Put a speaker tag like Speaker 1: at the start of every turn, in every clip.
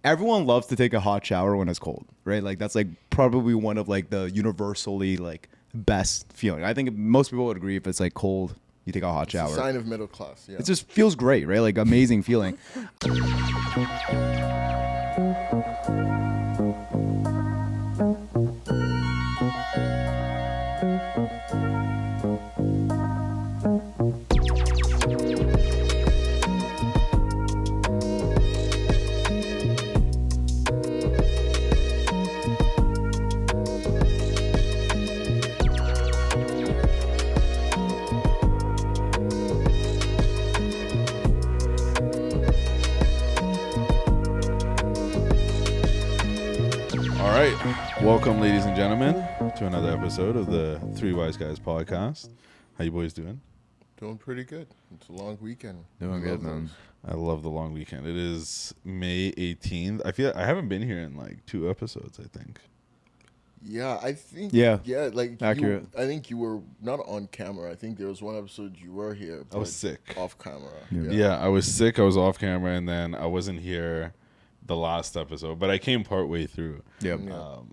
Speaker 1: Everyone loves to take a hot shower when it's cold, right? Like that's like probably one of like the universally like best feeling. I think most people would agree if it's like cold, you take a hot shower.
Speaker 2: It's a sign of middle class. Yeah.
Speaker 1: It just feels great, right? Like amazing feeling.
Speaker 3: Welcome, ladies and gentlemen, to another episode of the Three Wise Guys podcast. How you boys doing?
Speaker 2: Doing pretty good. It's a long weekend.
Speaker 1: Doing good, man.
Speaker 3: I love the long weekend. It is May 18th. I feel I haven't been here in like 2 episodes, I think.
Speaker 2: Yeah, I think.
Speaker 1: Yeah,
Speaker 2: like
Speaker 1: accurate.
Speaker 2: I think you were not on camera. I think there was one episode you were here.
Speaker 3: I was sick.
Speaker 2: Off camera.
Speaker 3: Yeah, I was sick. I was off camera, and then I wasn't here the last episode, but I came partway through.
Speaker 1: Yep.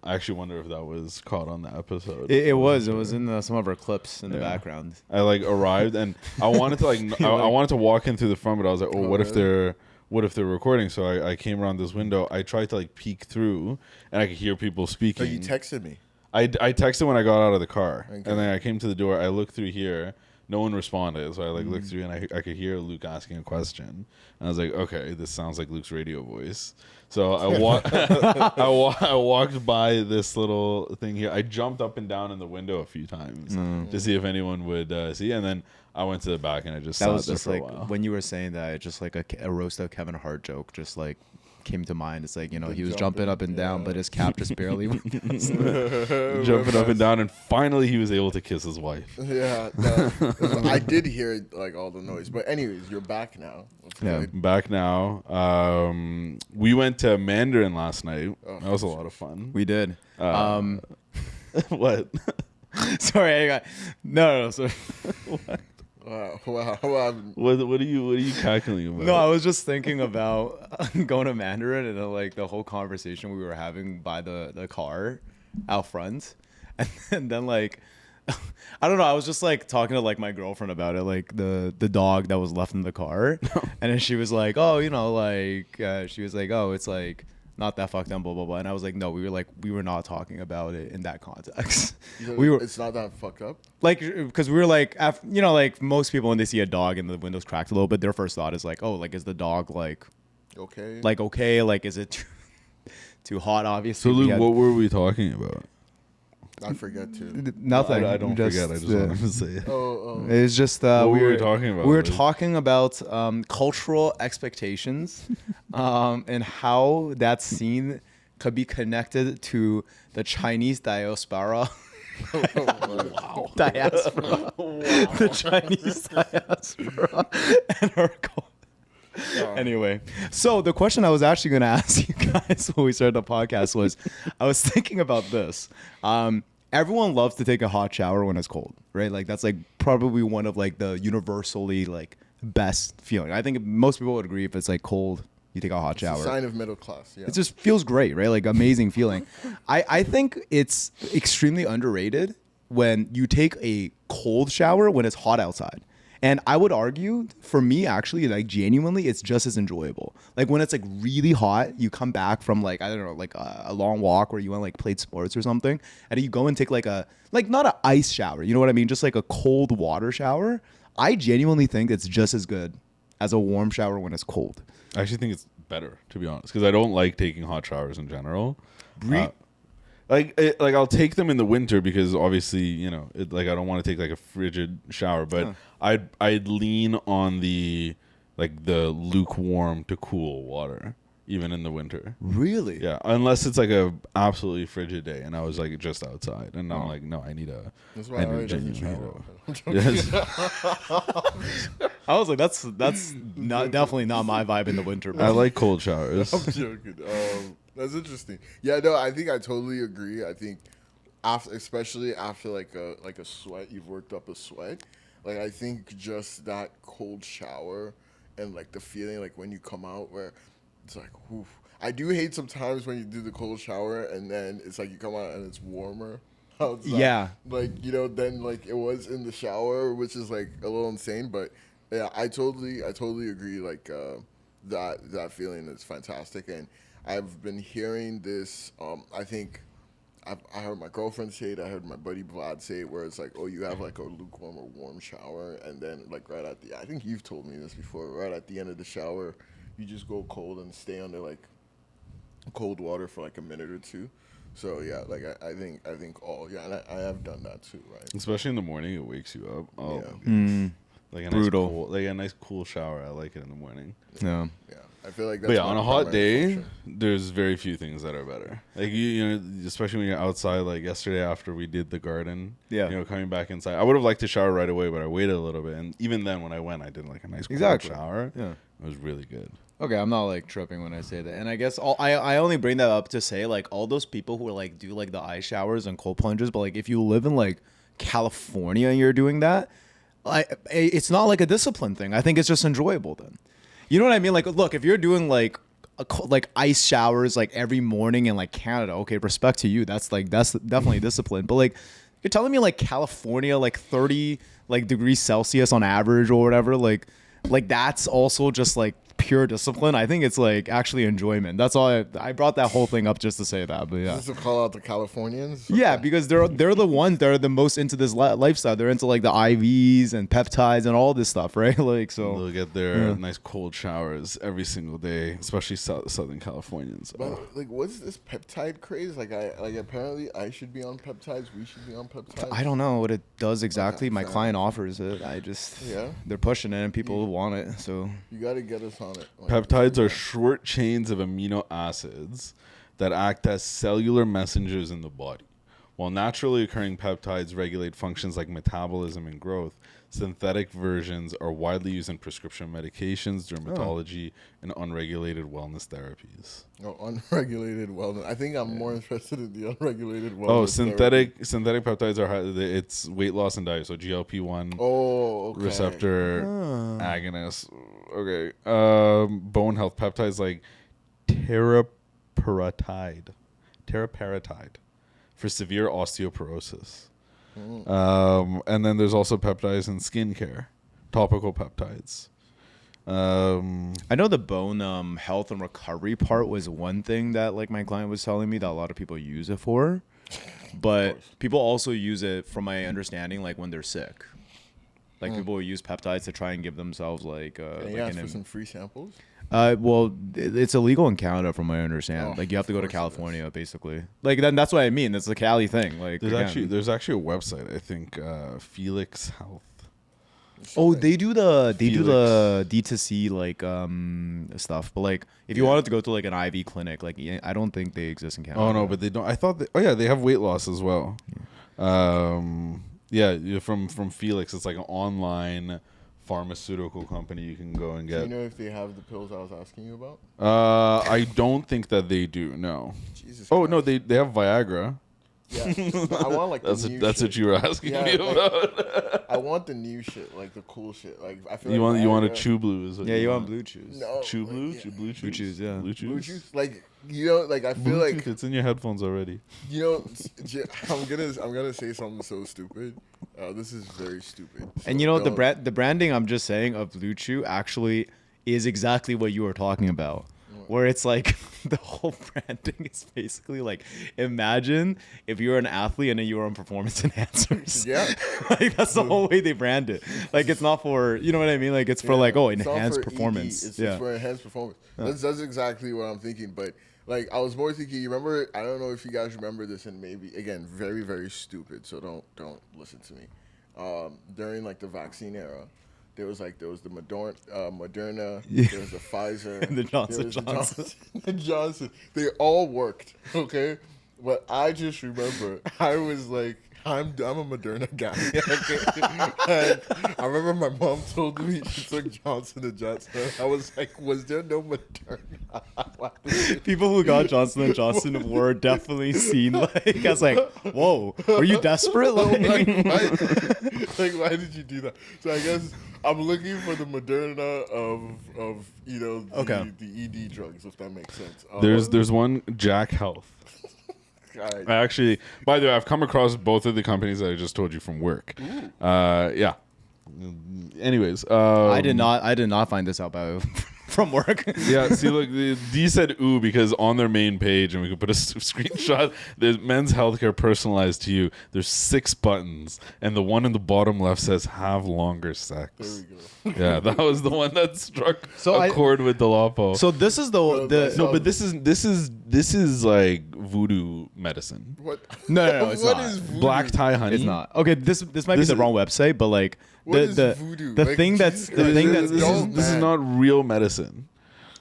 Speaker 3: I actually wonder if that was caught on the episode.
Speaker 1: It was. It was in some of our clips in the background.
Speaker 3: I like arrived and I wanted to like I wanted to walk in through the front, but I was like, what if they're recording? So I came around this window. I tried to like peek through, and I could hear people speaking.
Speaker 2: Oh, you texted me.
Speaker 3: I texted when I got out of the car, and then I came to the door. I looked through here. No one responded, so I like looked through and I could hear Luke asking a question, and I was like, okay, this sounds like Luke's radio voice. So I walked by this little thing here. I jumped up and down in the window a few times to see if anyone would see, and then I went to the back and I just
Speaker 1: That
Speaker 3: sat
Speaker 1: was
Speaker 3: there
Speaker 1: just
Speaker 3: for
Speaker 1: like
Speaker 3: a while.
Speaker 1: when you were saying that, it just like a roast of Kevin Hart joke just like came to mind. It's like, you know, he was jumping up and down, but his cap just barely
Speaker 3: jumping up and down, and finally he was able to kiss his wife.
Speaker 2: Yeah, no, I did hear like all the noise. But anyways, you're back now.
Speaker 1: Yeah.
Speaker 3: Back now. We went to Mandarin last night. That was a lot of fun.
Speaker 1: We did.
Speaker 3: What?
Speaker 1: Sorry, I got no. Sorry.
Speaker 2: Wow.
Speaker 3: What are you cackling about?
Speaker 1: No, I was just thinking about going to Mandarin and like the whole conversation we were having by the car out front, and then like I don't know, I was just like talking to like my girlfriend about it, like the dog that was left in the car, and then she was like, oh, you know, like she was like, oh, it's like not that fucked up, blah blah blah, and I was like, no, we were not talking about it in that context.
Speaker 2: It's not that fucked up.
Speaker 1: Like, because we were like, you know, like most people when they see a dog and the window's cracked a little bit, their first thought is like, oh, like is the dog like
Speaker 2: okay?
Speaker 1: Like is it too hot? Obviously.
Speaker 3: So Luke, what were we talking about?
Speaker 2: I forget to.
Speaker 1: Nothing.
Speaker 3: I don't forget. I just wanted to say it.
Speaker 1: It's just
Speaker 3: what were we talking about?
Speaker 1: We were talking about cultural expectations, and how that scene could be connected to the Chinese diaspora. Wow. Diaspora. Wow. The Chinese diaspora and our culture. Anyway, so the question I was actually going to ask you guys when we started the podcast was, I was thinking about this. Everyone loves to take a hot shower when it's cold, right? Like that's like probably one of like the universally like best feeling. I think most people would agree if it's like cold, you take a hot shower.
Speaker 2: It's a sign of middle class. Yeah.
Speaker 1: It just feels great, right? Like amazing feeling. I think it's extremely underrated when you take a cold shower when it's hot outside. And I would argue, for me, actually, like genuinely, it's just as enjoyable. Like when it's like really hot, you come back from like, I don't know, like a long walk where you went like played sports or something, and you go and take like not an ice shower, you know what I mean? Just like a cold water shower. I genuinely think it's just as good as a warm shower when it's cold.
Speaker 3: I actually think it's better, to be honest, because I don't like taking hot showers in general. Like I'll take them in the winter because obviously, you know, like I don't want to take like a frigid shower, but I'd lean on the lukewarm to cool water even in the winter.
Speaker 1: Really?
Speaker 3: Yeah, unless it's like a absolutely frigid day and I was like just outside and I'm like, no, I need a genuine heater.
Speaker 1: I was like, that's not definitely not my vibe in the winter. But
Speaker 3: I like cold showers.
Speaker 2: I'm joking. That's interesting. Yeah, no, I think I totally agree. I think especially after like a sweat, you've worked up a sweat. Like I think just that cold shower and like the feeling like when you come out where it's like, oof. I do hate sometimes when you do the cold shower and then it's like you come out and it's warmer outside.
Speaker 1: Yeah.
Speaker 2: Like, you know, then like it was in the shower, which is like a little insane. But yeah, I totally agree. Like that feeling is fantastic. And I've been hearing this. I think I heard my girlfriend say it. I heard my buddy Vlad say it, where it's like, oh, you have like a lukewarm or warm shower, and then like right at the, I think you've told me this before. Right at the end of the shower, you just go cold and stay under like cold water for like a minute or two. So yeah, like I think and I have done that too, right?
Speaker 3: Especially in the morning, it wakes you up. Oh,
Speaker 1: yeah.
Speaker 3: Like a
Speaker 1: Brutal.
Speaker 3: nice cool, like a nice cool shower. I like it in the morning.
Speaker 1: Yeah.
Speaker 2: Yeah, I feel like that's.
Speaker 3: But yeah, on a hot day,
Speaker 2: function.
Speaker 3: there's very few things that are better. Like you know, especially when you're outside. Like yesterday after we did the garden,
Speaker 1: Yeah.
Speaker 3: you know, coming back inside, I would have liked to shower right away, but I waited a little bit. And even then, when I went, I did like a nice cool shower.
Speaker 1: Yeah.
Speaker 3: It was really good.
Speaker 1: Okay, I'm not like tripping when I say that, and I guess I only bring that up to say like all those people who are like do like the ice showers and cold plunges, but like if you live in like California and you're doing that, it's not like a discipline thing. I think it's just enjoyable then. You know what I mean? Like, look, if you're doing like like ice showers like every morning in like Canada, okay, respect to you. That's definitely discipline. But like, you're telling me like California, like 30 like degrees Celsius on average or whatever, like that's also just like pure discipline. I think it's like actually enjoyment. That's all. I brought that whole thing up just to say that. But yeah,
Speaker 2: just to call out the Californians.
Speaker 1: yeah, because they're the ones that are the most into this lifestyle. They're into like the IVs and peptides and all this stuff, right? Like so
Speaker 3: they'll get their nice cold showers every single day, especially Southern Californians.
Speaker 2: But like, what's this peptide craze? Like apparently I should be on peptides. We should be on peptides.
Speaker 1: I don't know what it does exactly. My client offers it. They're pushing it and people want it. So
Speaker 2: you got to get us on it. Like,
Speaker 3: peptides are short chains of amino acids that act as cellular messengers in the body. While naturally occurring peptides regulate functions like metabolism and growth, synthetic versions are widely used in prescription medications, dermatology, and unregulated wellness therapies.
Speaker 2: Oh, unregulated wellness. I think I'm more interested in the unregulated wellness.
Speaker 3: Oh, synthetic peptides are it's weight loss and diet. So GLP-1 receptor agonist. Okay. Bone health peptides like teriparatide for severe osteoporosis. And then there's also peptides in skincare, topical peptides.
Speaker 1: I know the bone health and recovery part was one thing that like my client was telling me that a lot of people use it for, but people also use it, from my understanding, like when they're sick. Like people will use peptides to try and give themselves like.
Speaker 2: Can you ask for some free samples?
Speaker 1: Well, it's illegal in Canada, from my understanding. Like you have to go to California, basically. Like that's what I mean. It's a Cali thing. Like
Speaker 3: there's actually a website. I think Felix Health.
Speaker 1: Oh, they do the D2C like stuff. But like if you wanted to go to like an IV clinic, like I don't think they exist in Canada.
Speaker 3: Oh no, but they don't. I thought. They have weight loss as well. Yeah, from Felix, it's like an online pharmaceutical company you can go and get.
Speaker 2: Do you know if they have the pills I was asking you about?
Speaker 3: I don't think that they do. No.
Speaker 2: Jesus
Speaker 3: Oh
Speaker 2: Christ.
Speaker 3: no, they have Viagra.
Speaker 2: Yeah, I want like
Speaker 3: that's
Speaker 2: the new
Speaker 3: that's
Speaker 2: shit.
Speaker 3: what you were asking me about.
Speaker 2: I want the new shit, like the cool shit. Like I feel
Speaker 3: you
Speaker 2: like
Speaker 3: want a chew blue? Is what
Speaker 1: you want blue chews.
Speaker 2: No,
Speaker 3: chew blue,
Speaker 2: like,
Speaker 3: blue chews,
Speaker 1: blue chews, yeah.
Speaker 3: blue chews.
Speaker 2: Blue chews, like like I feel
Speaker 3: Bluetooth,
Speaker 2: like
Speaker 3: it's in your headphones already.
Speaker 2: I'm gonna say something so stupid. This is very stupid.
Speaker 1: And
Speaker 2: So
Speaker 1: the branding, I'm just saying, of Blue Chew actually is exactly what you were talking about. Where it's like the whole branding is basically like, imagine if you were an athlete and then you were on performance enhancers.
Speaker 2: Yeah.
Speaker 1: Like that's the whole way they brand it. Like it's not for, you know what I mean? Like it's for like, enhanced performance.
Speaker 2: It's just for enhanced performance. That's exactly what I'm thinking. But like I was more thinking, you remember, I don't know if you guys remember this, and maybe again very, very stupid, so don't listen to me. During like the vaccine era, there was the Moderna, there was the Pfizer,
Speaker 1: And the Johnson
Speaker 2: the Johnson. They all worked, okay? But I just remember I was like I'm a Moderna guy. Okay? And I remember my mom told me she took Johnson and Johnson. I was like, was there no Moderna?
Speaker 1: People who got Johnson and Johnson were definitely seen like as like, whoa, are you desperate? Like,
Speaker 2: why did you do that? So I guess I'm looking for the Moderna of the ED drugs, if that makes sense.
Speaker 3: There's one, Jack Health.
Speaker 2: Right.
Speaker 3: I actually, by the way, I've come across both of the companies that I just told you from work. Yeah. Anyways,
Speaker 1: I did not find this out by from work.
Speaker 3: Yeah, see, look, D said ooh because on their main page, and we could put a screenshot. There's men's healthcare personalized to you. There's 6 buttons, and the one in the bottom left says have longer sex.
Speaker 2: There we go.
Speaker 3: Yeah, that was the one that struck a chord with the Lapo.
Speaker 1: So this is
Speaker 3: but this is like voodoo medicine.
Speaker 2: What?
Speaker 1: No, it's
Speaker 2: what
Speaker 1: not.
Speaker 2: is voodoo?
Speaker 3: Black tie honey.
Speaker 1: It's not. Okay, this might be the wrong website, but like
Speaker 2: What is voodoo?
Speaker 1: the
Speaker 2: Like,
Speaker 1: thing that's
Speaker 2: Jesus
Speaker 1: the thing
Speaker 2: Christ,
Speaker 1: that's
Speaker 3: This is not real medicine.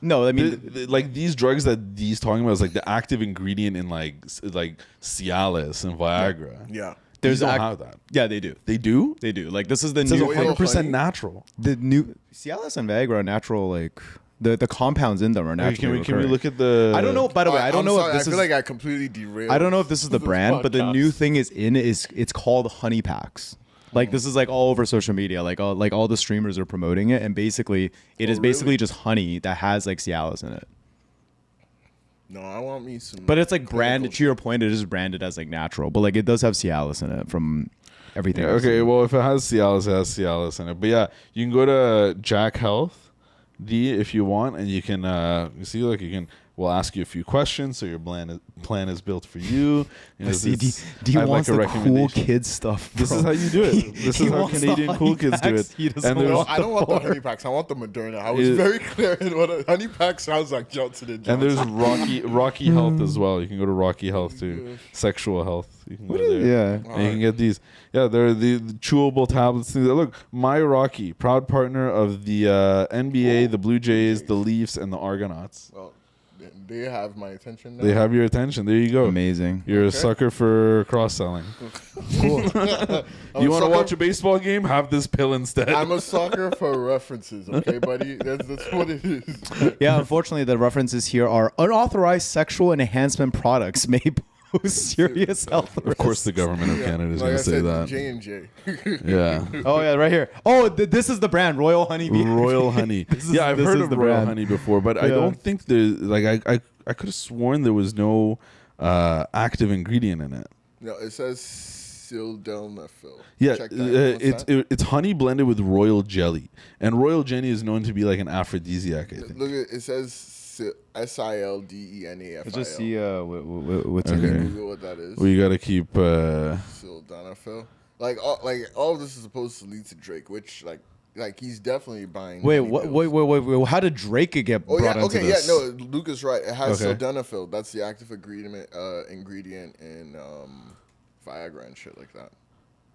Speaker 1: no. I mean,
Speaker 3: Like these drugs that D's talking about is like the active ingredient in like Cialis and Viagra.
Speaker 2: Yeah.
Speaker 3: These don't have that.
Speaker 1: yeah, they do.
Speaker 3: They do.
Speaker 1: They do. Like this is the
Speaker 3: It says
Speaker 1: new
Speaker 3: 100% natural.
Speaker 1: the new Cialis and Viagra are natural. Like the compounds in them are naturally.
Speaker 3: Can we look at the?
Speaker 1: I don't know. By the way, I don't know
Speaker 2: sorry,
Speaker 1: if this
Speaker 2: I feel
Speaker 1: is.
Speaker 2: like I completely derailed.
Speaker 1: I don't know if this is the brand, but the new thing is it's called honey packs. Like this is like all over social media. Like all the streamers are promoting it, and basically it is basically just honey that has like Cialis in it.
Speaker 2: No, I want me some.
Speaker 1: But it's like branded. To your point, it is branded as like natural, but like it does have Cialis in it from everything.
Speaker 3: Yeah,
Speaker 1: I've
Speaker 3: okay,
Speaker 1: seen.
Speaker 3: well, if it has Cialis, it has Cialis in it. But yeah, you can go to Jack Health D if you want, and you can you see, like, you can. We'll ask you a few questions, so your plan is built for you.
Speaker 1: I see, D wants the cool kid stuff. Bro.
Speaker 3: This is how you do it. This is how Canadian cool kids do it.
Speaker 2: I don't want the honey packs. I want the Moderna. I was very clear in what a honey pack sounds like. Johnson and Johnson.
Speaker 3: And there's Rocky Health as well. You can go to Rocky Health too. Sexual health. You can go there.
Speaker 1: Yeah.
Speaker 3: And you can get these. Yeah, they're the chewable tablets. Things. Look, My Rocky, proud partner of the NBA, the Blue Jays, the Leafs, and the Argonauts.
Speaker 2: Well, they have my attention now.
Speaker 3: They have your attention. There you go.
Speaker 1: Amazing.
Speaker 3: You're a sucker for cross-selling.
Speaker 2: Cool.
Speaker 3: You want to watch a baseball game? Have this pill instead.
Speaker 2: I'm a sucker for references, okay, buddy? That's what it is.
Speaker 1: Yeah, unfortunately, the references here are unauthorized sexual enhancement products may pose serious health risks.
Speaker 3: Of course, the government of Canada is
Speaker 2: Like
Speaker 3: going
Speaker 2: I
Speaker 3: to say
Speaker 2: said,
Speaker 3: that.
Speaker 2: J&J.
Speaker 3: Yeah.
Speaker 1: Oh yeah, right here. Oh, this is the brand, Royal Honey Bee.
Speaker 3: Royal Honey. Yeah, I've heard of Royal
Speaker 1: brand.
Speaker 3: Honey before, but I don't think there's like I could have sworn there was no active ingredient in it.
Speaker 2: No, it says sildenafil.
Speaker 3: Yeah,
Speaker 2: Check that.
Speaker 3: it's honey blended with royal jelly, and royal jelly is known to be like an aphrodisiac. I think.
Speaker 2: Look, it says SILDENAFIL.
Speaker 1: Let's just see what's
Speaker 3: Okay.
Speaker 1: in here.
Speaker 2: Google what that is.
Speaker 3: Well, you got to keep.
Speaker 2: Sildenafil. Like all of this is supposed to lead to Drake, which like he's definitely buying.
Speaker 1: Wait,
Speaker 2: honey
Speaker 1: what?
Speaker 2: pills.
Speaker 1: Wait. How did Drake get
Speaker 2: Oh
Speaker 1: brought
Speaker 2: yeah,
Speaker 1: into
Speaker 2: okay,
Speaker 1: this?
Speaker 2: yeah, no, Luke is right. It has
Speaker 3: Okay.
Speaker 2: sildenafil. That's the active ingredient in Viagra and shit like that.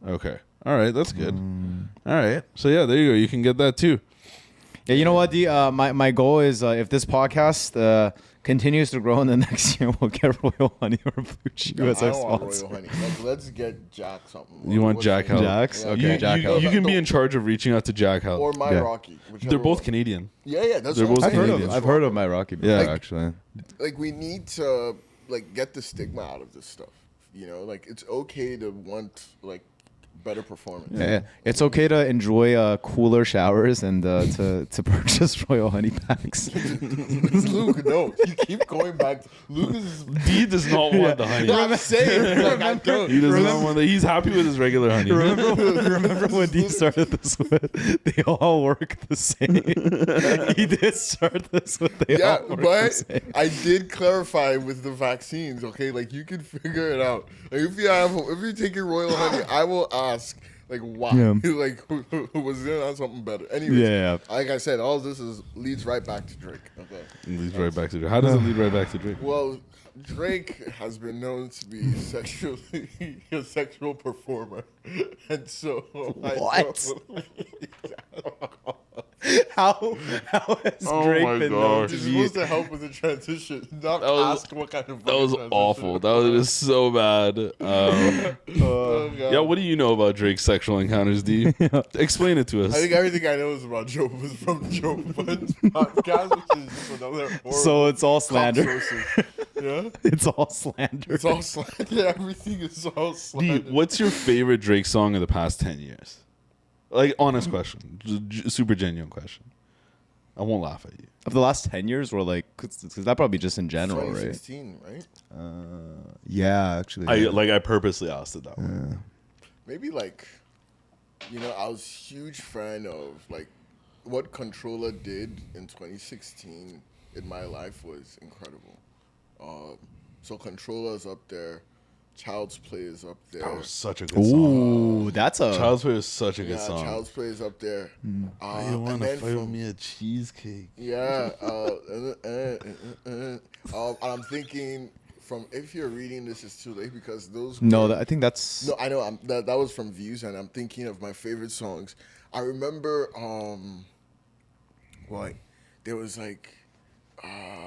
Speaker 3: Okay. All right, that's good. All right. So yeah, there you go. You can get that too.
Speaker 1: Yeah, you know what? My goal is if this podcast continues to grow in the next year, we'll get Royal Honey or Blue Chew
Speaker 2: No,
Speaker 1: as
Speaker 2: I
Speaker 1: our
Speaker 2: don't want
Speaker 1: sponsor.
Speaker 2: Royal Honey. Let's get Jack something.
Speaker 3: You want
Speaker 2: What's
Speaker 3: Jack
Speaker 2: the name?
Speaker 3: Health?
Speaker 1: Jack's?
Speaker 2: Yeah.
Speaker 1: Okay, Jack Health.
Speaker 3: You can be in charge of reaching out to Jack Health.
Speaker 2: Or My
Speaker 1: Yeah.
Speaker 2: Rocky.
Speaker 3: They're both
Speaker 2: one.
Speaker 3: Canadian.
Speaker 2: Yeah, that's
Speaker 3: They're
Speaker 2: what
Speaker 3: both
Speaker 2: I'm saying.
Speaker 1: I've heard of my Rocky before,
Speaker 3: Yeah.
Speaker 1: actually.
Speaker 2: Like we need to get the stigma out of this stuff. You know, like it's okay to want like better performance.
Speaker 1: Yeah. It's okay to enjoy cooler showers and to purchase Royal Honey packs.
Speaker 2: Luke, no, you keep going back. Luke is.
Speaker 3: D does not want the honey.
Speaker 2: I'm saying, like, I don't.
Speaker 3: He does not want that. He's happy with his regular honey.
Speaker 1: Remember when he started this with, they all work the same. He did start this with, they
Speaker 2: Yeah,
Speaker 1: all work the
Speaker 2: but
Speaker 1: same.
Speaker 2: I did clarify with the vaccines. Okay, like you can figure it out. Like if you take your Royal Honey, I will ask like why.
Speaker 1: Yeah.
Speaker 2: Like who was there on something better? Anyways,
Speaker 1: Yeah.
Speaker 2: like I said, all this leads right back to Drake. Okay.
Speaker 3: It leads right back to Drake. How does it lead right back to Drake?
Speaker 2: Well, Drake has been known to be sexually a sexual performer, and so
Speaker 1: What? How has
Speaker 3: Oh
Speaker 1: Drake
Speaker 3: my
Speaker 1: been known
Speaker 3: gosh.
Speaker 1: to
Speaker 2: You're
Speaker 1: be?
Speaker 2: supposed to help with the transition, not
Speaker 3: was-
Speaker 2: ask what kind of.
Speaker 3: That was
Speaker 2: fucking
Speaker 3: awful.
Speaker 2: transition.
Speaker 3: That was so bad.
Speaker 2: Oh, God.
Speaker 3: Yeah, what do you know about Drake's sexual encounters, D? Explain it to us.
Speaker 2: I think everything I know is about Joe was from Joe Budden's podcast, which is just another horrible
Speaker 1: So it's all
Speaker 2: cock
Speaker 1: slander.
Speaker 2: sources. Yeah,
Speaker 1: It's all slander.
Speaker 2: it's all slander. Everything is all
Speaker 3: D,
Speaker 2: slander.
Speaker 3: what's your favorite Drake song of the past 10 years? Like, honest question. Super genuine question. I won't laugh at you.
Speaker 1: Of the last 10 years, or like, because that probably just in general, right?
Speaker 2: 2016, right?
Speaker 1: Yeah, actually.
Speaker 3: I purposely asked it that way.
Speaker 2: Maybe like, I was a huge fan of like what Controller did in 2016 in my life was incredible. So Controller's up there, Child's Play is up there.
Speaker 3: That was such a good song.
Speaker 1: Ooh, that's a.
Speaker 3: Child's Play is such a good song.
Speaker 2: Child's Play is up there.
Speaker 3: I want
Speaker 2: and
Speaker 3: to
Speaker 2: then
Speaker 3: fight with
Speaker 2: from-
Speaker 3: me a cheesecake.
Speaker 2: Yeah, I'm thinking from If You're Reading This Is Too Late because those.
Speaker 1: No, I think that's.
Speaker 2: No, I know. That was from Views, and I'm thinking of my favorite songs. I remember, there was like.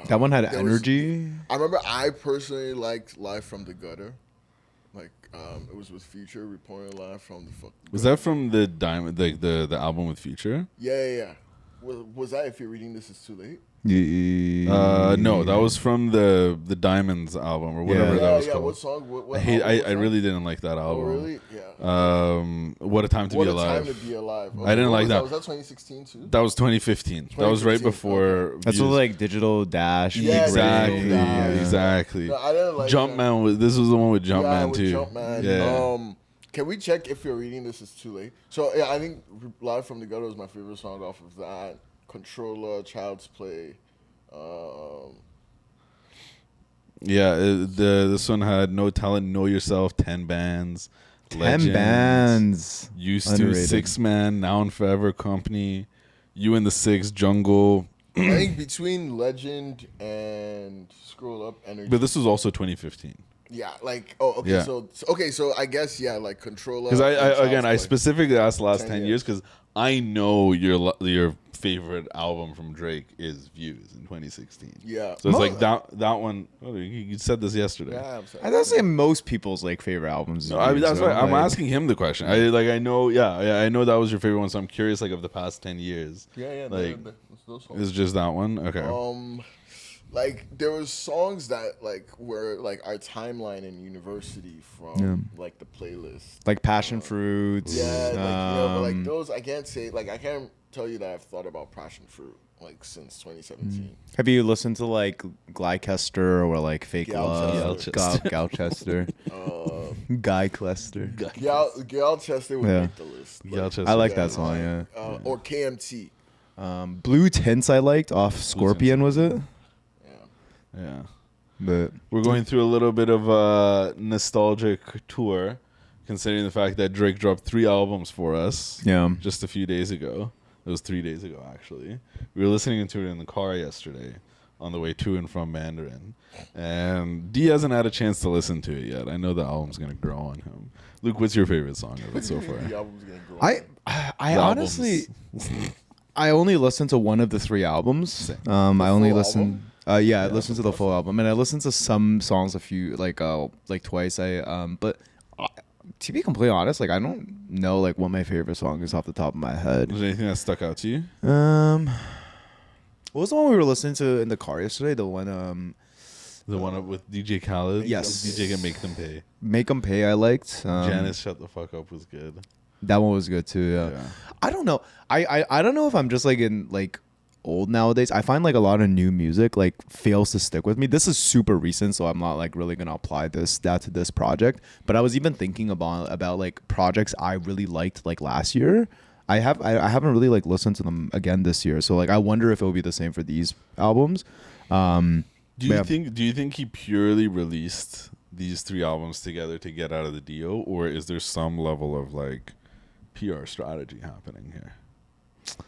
Speaker 1: That one had
Speaker 2: there was-
Speaker 1: energy.
Speaker 2: I remember I personally liked Live from the Gutter. Like, it was with Future, reporting live from the fuck.
Speaker 3: Was that from the Diamond, the album with Future?
Speaker 2: Yeah. Was that If You're Reading This Is Too Late?
Speaker 3: No, that was from the Diamonds album or whatever that was called.
Speaker 2: What song? What
Speaker 3: I hate.
Speaker 2: album was
Speaker 3: I
Speaker 2: that?
Speaker 3: really didn't like that
Speaker 2: Oh,
Speaker 3: album.
Speaker 2: really? Yeah.
Speaker 3: What a time to
Speaker 2: What
Speaker 3: be
Speaker 2: a
Speaker 3: alive.
Speaker 2: time to be alive.
Speaker 3: I didn't
Speaker 2: what
Speaker 3: like
Speaker 2: was
Speaker 3: that.
Speaker 2: Was that 2016 too?
Speaker 3: That was 2015. That was right
Speaker 2: 2015,
Speaker 3: before.
Speaker 1: That's
Speaker 3: Views.
Speaker 1: what like Digital Dash.
Speaker 2: Yeah,
Speaker 3: exactly,
Speaker 2: Digital Dash.
Speaker 3: exactly.
Speaker 2: No, I didn't like that.
Speaker 3: Jumpman was. This was the one with Jumpman
Speaker 2: with
Speaker 3: too.
Speaker 2: Jumpman.
Speaker 3: Yeah.
Speaker 2: Can we check If You're Reading This Is Too Late? So yeah, I think Live from the Gutter was my favorite song off of that. Controller, Child's Play.
Speaker 3: Yeah, this one had No Talent, Know Yourself, 10 bands,
Speaker 1: 10
Speaker 3: Legends,
Speaker 1: bands.
Speaker 3: Used
Speaker 1: Underrated.
Speaker 3: to, 6 Man, Now and Forever Company, You and the Six, Jungle.
Speaker 2: I think between Legend and Scroll Up Energy.
Speaker 3: But this was also 2015.
Speaker 2: Yeah, like okay,
Speaker 3: Yeah.
Speaker 2: so I guess like Controller.
Speaker 3: Because
Speaker 2: and Child's
Speaker 3: I
Speaker 2: Play.
Speaker 3: specifically asked the last
Speaker 2: 10
Speaker 3: 10 years because I know your favorite album from Drake is Views in 2016.
Speaker 2: Yeah.
Speaker 3: So it's like that one. Oh, you said this yesterday.
Speaker 2: Yeah, I'm sorry.
Speaker 1: I would say most people's like favorite albums.
Speaker 3: No, I mean, that's why I'm
Speaker 1: like,
Speaker 3: asking him the question. I know that was your favorite one, so I'm curious like of the past 10 years.
Speaker 2: Yeah,
Speaker 3: Like
Speaker 2: those songs.
Speaker 3: it's just that one. Okay.
Speaker 2: Like there was songs that like were like our timeline in university from like the playlist.
Speaker 1: Like Passion Fruits.
Speaker 2: Yeah, like, but like those I can't say like I can't tell you that I've thought about Passion Fruit like since 2017.
Speaker 1: Have you listened to like Glycester or like Fake
Speaker 2: Gloucester.
Speaker 1: Love? Gloucester. Guy Cluster.
Speaker 2: Gail Chester would
Speaker 1: Yeah.
Speaker 2: make the list.
Speaker 3: Gail Chester.
Speaker 1: I like that song. Yeah.
Speaker 2: Or KMT.
Speaker 1: Blue Tints I liked off Scorpion, was it?
Speaker 3: Yeah.
Speaker 1: But
Speaker 3: We're going through a little bit of a nostalgic tour, considering the fact that Drake dropped 3 albums for us.
Speaker 1: yeah.
Speaker 3: Just a few days ago. It was 3 days ago, actually. We were listening to it in the car yesterday on the way to and from Mandarin. And D hasn't had a chance to listen to it yet. I know the album's going to grow on him. Luke, what's your favorite song of it so far?
Speaker 2: The album's gonna grow.
Speaker 1: I
Speaker 3: The
Speaker 1: honestly
Speaker 3: albums.
Speaker 1: I only listened to one of the 3 albums.
Speaker 3: Same.
Speaker 1: I only
Speaker 2: full
Speaker 1: listened. I listened to the full album, and I listened to some songs a few like twice. But to be completely honest, like I don't know like what my favorite song is off the top of my head.
Speaker 3: Was there anything that stuck out to you?
Speaker 1: What was the one we were listening to in the car yesterday? The one
Speaker 3: The one up with DJ Khaled?
Speaker 1: Yes.
Speaker 3: DJ Can Make Them Pay.
Speaker 1: Make 'Em Pay. I liked.
Speaker 3: Janice Shut the Fuck Up was good.
Speaker 1: That one was good too. Yeah. I don't know. I don't know if I'm just like in like old nowadays. I find like a lot of new music like fails to stick with me. This is super recent, so I'm not like really gonna apply that to this project. But I was even thinking about like projects I really liked like last year. I haven't really like listened to them again this year. So like I wonder if it will be the same for these albums.
Speaker 3: Do you think he purely released these 3 albums together to get out of the deal, or is there some level of like PR strategy happening here?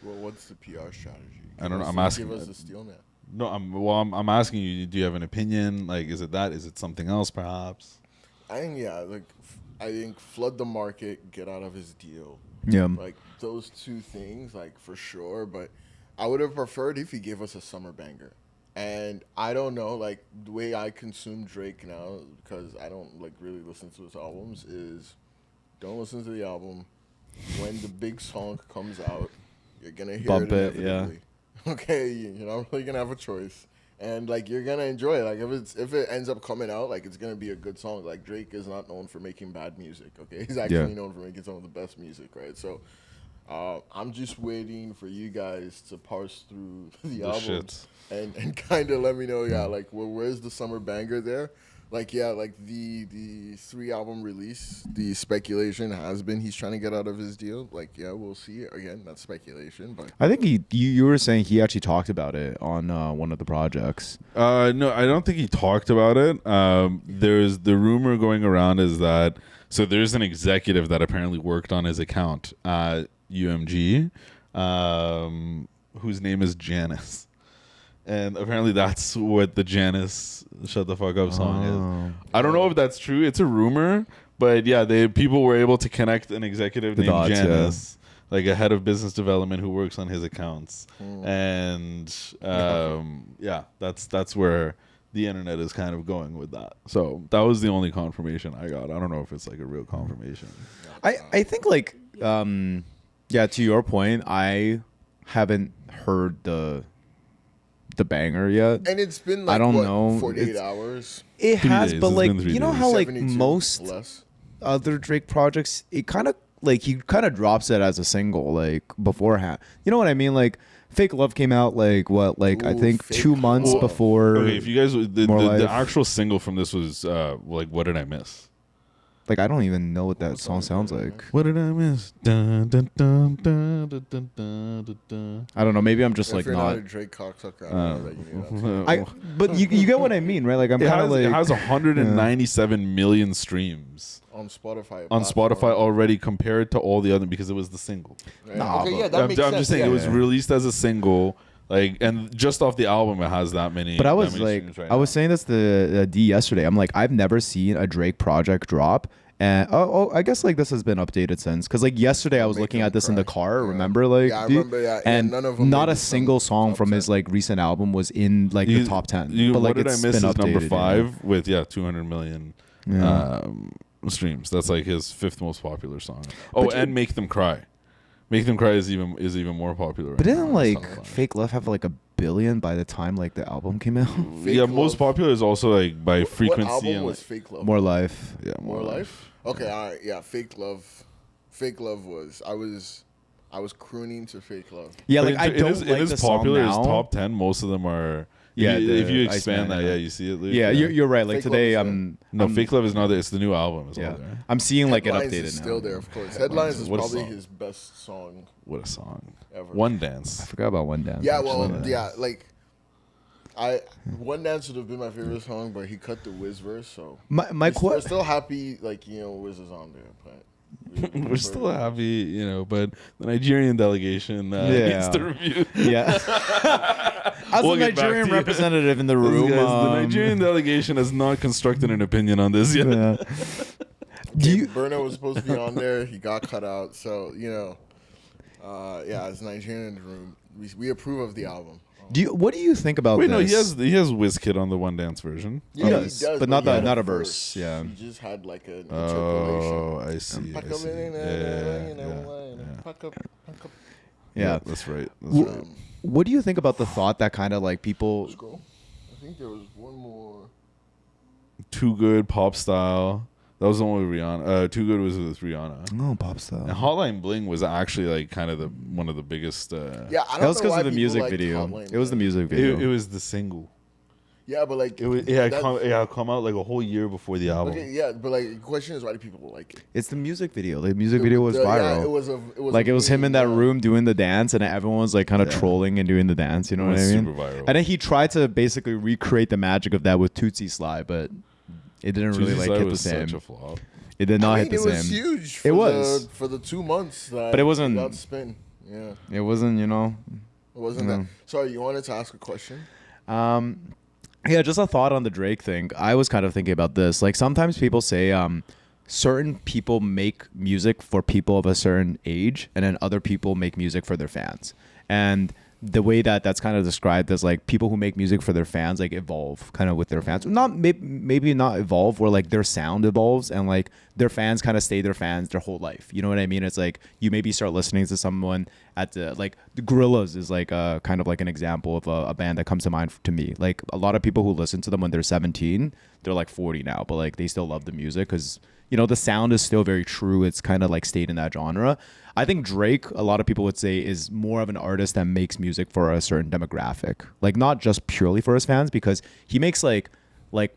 Speaker 2: Well, what's the PR strategy?
Speaker 3: I don't know. I'm asking.
Speaker 2: Give us the steel net.
Speaker 3: No, I'm asking you. Do you have an opinion? Like, is it that? Is it something else, perhaps?
Speaker 2: I think flood the market, get out of his deal.
Speaker 1: Yeah.
Speaker 2: Like those two things, like for sure. But I would have preferred if he gave us a summer banger. And I don't know, like the way I consume Drake now, because I don't like really listen to his albums, is don't listen to the album. When the big song comes out, you're gonna hear
Speaker 1: Bump
Speaker 2: it
Speaker 1: it, yeah.
Speaker 2: inevitably. Okay, you're not really gonna have a choice, and like you're gonna enjoy it. Like if it ends up coming out, like it's gonna be a good song. Like Drake is not known for making bad music. Okay, he's actually known for making some of the best music, right? So. I'm just waiting for you guys to parse through the albums and kind of let me know, like, well, where's the summer banger there? Like, like the 3-album release, the speculation has been he's trying to get out of his deal. Like, we'll see. Again, that's speculation, but
Speaker 1: I think you were saying he actually talked about it on one of the projects.
Speaker 3: No, I don't think he talked about it. There's the rumor going around is that so there's an executive that apparently worked on his account. UMG, whose name is Janice, and apparently that's what the Janice "Shut the Fuck Up" song is. I don't know if that's true. It's a rumor, but people were able to connect an executive named Janice, like a head of business development who works on his accounts, and that's where the internet is kind of going with that. So that was the only confirmation I got. I don't know if it's like a real confirmation.
Speaker 1: I think like. To your point, I haven't heard the banger yet.
Speaker 2: And it's been like,
Speaker 1: I don't know,
Speaker 2: 48 hours?
Speaker 1: It
Speaker 3: 3
Speaker 1: has,
Speaker 3: days.
Speaker 1: but
Speaker 3: It's
Speaker 1: like,
Speaker 3: been 3
Speaker 1: you know
Speaker 3: days.
Speaker 1: how like
Speaker 2: 72
Speaker 1: most
Speaker 2: less.
Speaker 1: other Drake projects, it kind of like he kind of drops it as a single like beforehand. You know what I mean? Like Fake Love came out like what, like I think
Speaker 2: Fake
Speaker 1: 2 months
Speaker 2: Love.
Speaker 1: before.
Speaker 3: Okay, if you guys,
Speaker 1: More
Speaker 3: the
Speaker 1: Life.
Speaker 3: actual single from this was like, What Did I Miss?
Speaker 1: Like I don't even know what that song sounds like.
Speaker 3: What did I miss? Dun, dun, dun, dun, dun, dun, dun, dun.
Speaker 1: I don't know. Maybe I'm just
Speaker 2: If
Speaker 1: like
Speaker 2: you're not a
Speaker 1: not.
Speaker 2: Drake cocksucker, I don't know that you knew that too.
Speaker 1: But you get what I mean, right? Like I'm
Speaker 3: It
Speaker 1: kind of like
Speaker 3: has 197 million streams
Speaker 2: On Spotify.
Speaker 3: on Spotify already compared to all the other because it was the single.
Speaker 2: Right?
Speaker 1: Nah,
Speaker 2: Okay,
Speaker 1: but-
Speaker 2: yeah, that
Speaker 3: I'm
Speaker 2: makes sense.
Speaker 3: just saying
Speaker 2: yeah.
Speaker 3: it was released as a single, like, and just off the album it has that many.
Speaker 1: But I
Speaker 3: that
Speaker 1: was
Speaker 3: many
Speaker 1: like,
Speaker 3: streams right
Speaker 1: I was
Speaker 3: now.
Speaker 1: saying this to D yesterday. I'm like, I've never seen a Drake project drop. And I guess like this has been updated since, because like yesterday I was
Speaker 2: Make
Speaker 1: looking
Speaker 2: them
Speaker 1: at this in the
Speaker 2: cry.
Speaker 1: car.
Speaker 2: Yeah.
Speaker 1: Remember, like,
Speaker 2: Yeah, I
Speaker 1: D?
Speaker 2: remember, yeah,
Speaker 1: and
Speaker 2: none of them
Speaker 1: not
Speaker 2: made
Speaker 1: a
Speaker 2: the
Speaker 1: single song
Speaker 2: top
Speaker 1: from his
Speaker 2: 10.
Speaker 1: like recent album was in like the top 10. But like
Speaker 3: What Did I
Speaker 1: it's
Speaker 3: Miss
Speaker 1: been
Speaker 3: is number
Speaker 1: updated,
Speaker 3: 5 with 200 million streams. That's like his 5th most popular song. Oh,
Speaker 1: But
Speaker 3: and Make Them Cry. Make Them Cry is even more popular.
Speaker 1: But
Speaker 3: right
Speaker 1: didn't
Speaker 3: now. It's
Speaker 1: like
Speaker 3: not
Speaker 1: Fake Love have like 1 billion by the time like the album came out?
Speaker 2: Fake
Speaker 3: yeah,
Speaker 2: Love.
Speaker 3: most popular is also like by
Speaker 2: What
Speaker 3: frequency
Speaker 2: album
Speaker 3: and
Speaker 2: was
Speaker 3: like,
Speaker 2: Fake Love?
Speaker 1: More Life.
Speaker 2: More Life? Okay, all right. Yeah, Fake Love. Fake Love was I was crooning to Fake Love.
Speaker 1: Yeah,
Speaker 3: But
Speaker 1: like I
Speaker 3: it
Speaker 1: don't
Speaker 3: is,
Speaker 1: like
Speaker 3: it is
Speaker 1: the song
Speaker 3: popular. It's
Speaker 1: now.
Speaker 3: top 10. Most of them are.
Speaker 1: Yeah,
Speaker 3: if you
Speaker 1: the
Speaker 3: expand
Speaker 1: Iceman,
Speaker 3: that,
Speaker 1: yeah.
Speaker 3: you see it. Luke,
Speaker 1: Yeah, you're right. Like
Speaker 2: Fake Love
Speaker 1: today,
Speaker 2: is
Speaker 3: No,
Speaker 1: I'm-
Speaker 3: Fake Love is not there. It's the new album. It's all
Speaker 1: Yeah,
Speaker 3: there.
Speaker 1: I'm seeing like it
Speaker 2: Headlines
Speaker 1: updated
Speaker 2: is
Speaker 1: now.
Speaker 2: still there, of course. Headlines is
Speaker 3: What a
Speaker 2: probably
Speaker 3: song.
Speaker 2: his best song
Speaker 3: What a song.
Speaker 2: ever.
Speaker 3: One
Speaker 1: I
Speaker 3: Dance.
Speaker 1: forgot about One Dance.
Speaker 2: Yeah,
Speaker 1: actually.
Speaker 2: well, yeah, like One Dance would have been my favorite song, but he cut the Wiz verse, so
Speaker 1: my
Speaker 2: we're
Speaker 1: quote.
Speaker 2: still happy, like Wiz is on there, but
Speaker 3: We're still happy, but the Nigerian delegation
Speaker 1: Yeah.
Speaker 3: needs to review.
Speaker 1: Yeah. As
Speaker 3: We'll
Speaker 1: a
Speaker 3: get back
Speaker 1: Nigerian
Speaker 3: to you.
Speaker 1: representative in the room,
Speaker 3: the Nigerian delegation has not constructed an opinion on this yet.
Speaker 1: yeah. Do you?
Speaker 2: Burner was supposed to be on there, he got cut out, so as Nigerian in the room, we approve of the album.
Speaker 1: What do you think about
Speaker 3: Wait,
Speaker 1: this?
Speaker 3: no, he has Wizkid on the One Dance version.
Speaker 1: He does, but not
Speaker 2: he had
Speaker 1: a verse, yeah.
Speaker 2: He just had like an
Speaker 3: Oh,
Speaker 2: interpolation.
Speaker 3: I see.
Speaker 2: Pack
Speaker 3: I
Speaker 2: up
Speaker 3: see.
Speaker 2: in
Speaker 3: Yeah,
Speaker 2: it,
Speaker 3: yeah.
Speaker 2: pack up.
Speaker 1: Yeah.
Speaker 3: That's right.
Speaker 1: What do you think about the thought that kind of like people?
Speaker 2: Scroll. I think there was one more.
Speaker 3: Too Good, Pop Style. That was the one with Rihanna. Too Good was with Rihanna.
Speaker 1: Oh, pop style.
Speaker 3: And Hotline Bling was actually like kind of one of the biggest.
Speaker 2: Yeah, I don't
Speaker 1: That was
Speaker 2: know
Speaker 1: because
Speaker 2: why
Speaker 1: of the
Speaker 2: people
Speaker 1: music
Speaker 2: liked
Speaker 1: video.
Speaker 2: Hotline
Speaker 1: It was the
Speaker 2: Bling.
Speaker 1: music video.
Speaker 3: It was the single.
Speaker 2: Yeah, but like
Speaker 3: It had come out like a whole year before the album.
Speaker 2: Okay, yeah, but like the question is why do people like it?
Speaker 1: It's the music video. The music video was
Speaker 2: Yeah,
Speaker 1: viral.
Speaker 2: it was
Speaker 1: Like it was him in that
Speaker 2: meme,
Speaker 1: room doing the dance, and everyone was like kind of
Speaker 3: Yeah.
Speaker 1: trolling and doing the dance. You know
Speaker 3: It
Speaker 1: what I
Speaker 3: was
Speaker 1: mean?
Speaker 3: super viral.
Speaker 1: And then he tried to basically recreate the magic of that with Tootsie Slide, but it didn't really
Speaker 3: Tuesday
Speaker 1: like
Speaker 3: Side
Speaker 1: hit the
Speaker 3: was
Speaker 1: same.
Speaker 3: such a flop.
Speaker 1: It did not
Speaker 2: I
Speaker 1: hit
Speaker 2: mean,
Speaker 1: the
Speaker 2: it was
Speaker 1: same.
Speaker 2: huge.
Speaker 1: It was.
Speaker 2: for the 2 months that
Speaker 1: But it wasn't-
Speaker 2: got spin. Yeah,
Speaker 1: It wasn't, you know.
Speaker 2: it wasn't
Speaker 1: No.
Speaker 2: that. Sorry, you wanted to ask a question?
Speaker 1: Yeah, just a thought on the Drake thing. I was kind of thinking about this. Like sometimes people say, certain people make music for people of a certain age, and then other people make music for their fans. And the way that that's kind of described as like people who make music for their fans like evolve kind of with their fans, not maybe not evolve, where like their sound evolves and like their fans kind of stay their fans their whole life. You know what I mean? It's like you maybe start listening to someone at the like the Gorillaz is like a kind of like an example of a band that comes to mind to me. Like a lot of people who listen to them when they're 17, they're like 40 now, but like they still love the music because you know the sound is still very true. It's kind of like stayed in that genre. I think Drake, a lot of people would say, is more of an artist that makes music for a certain demographic, like not just purely for his fans, because he makes like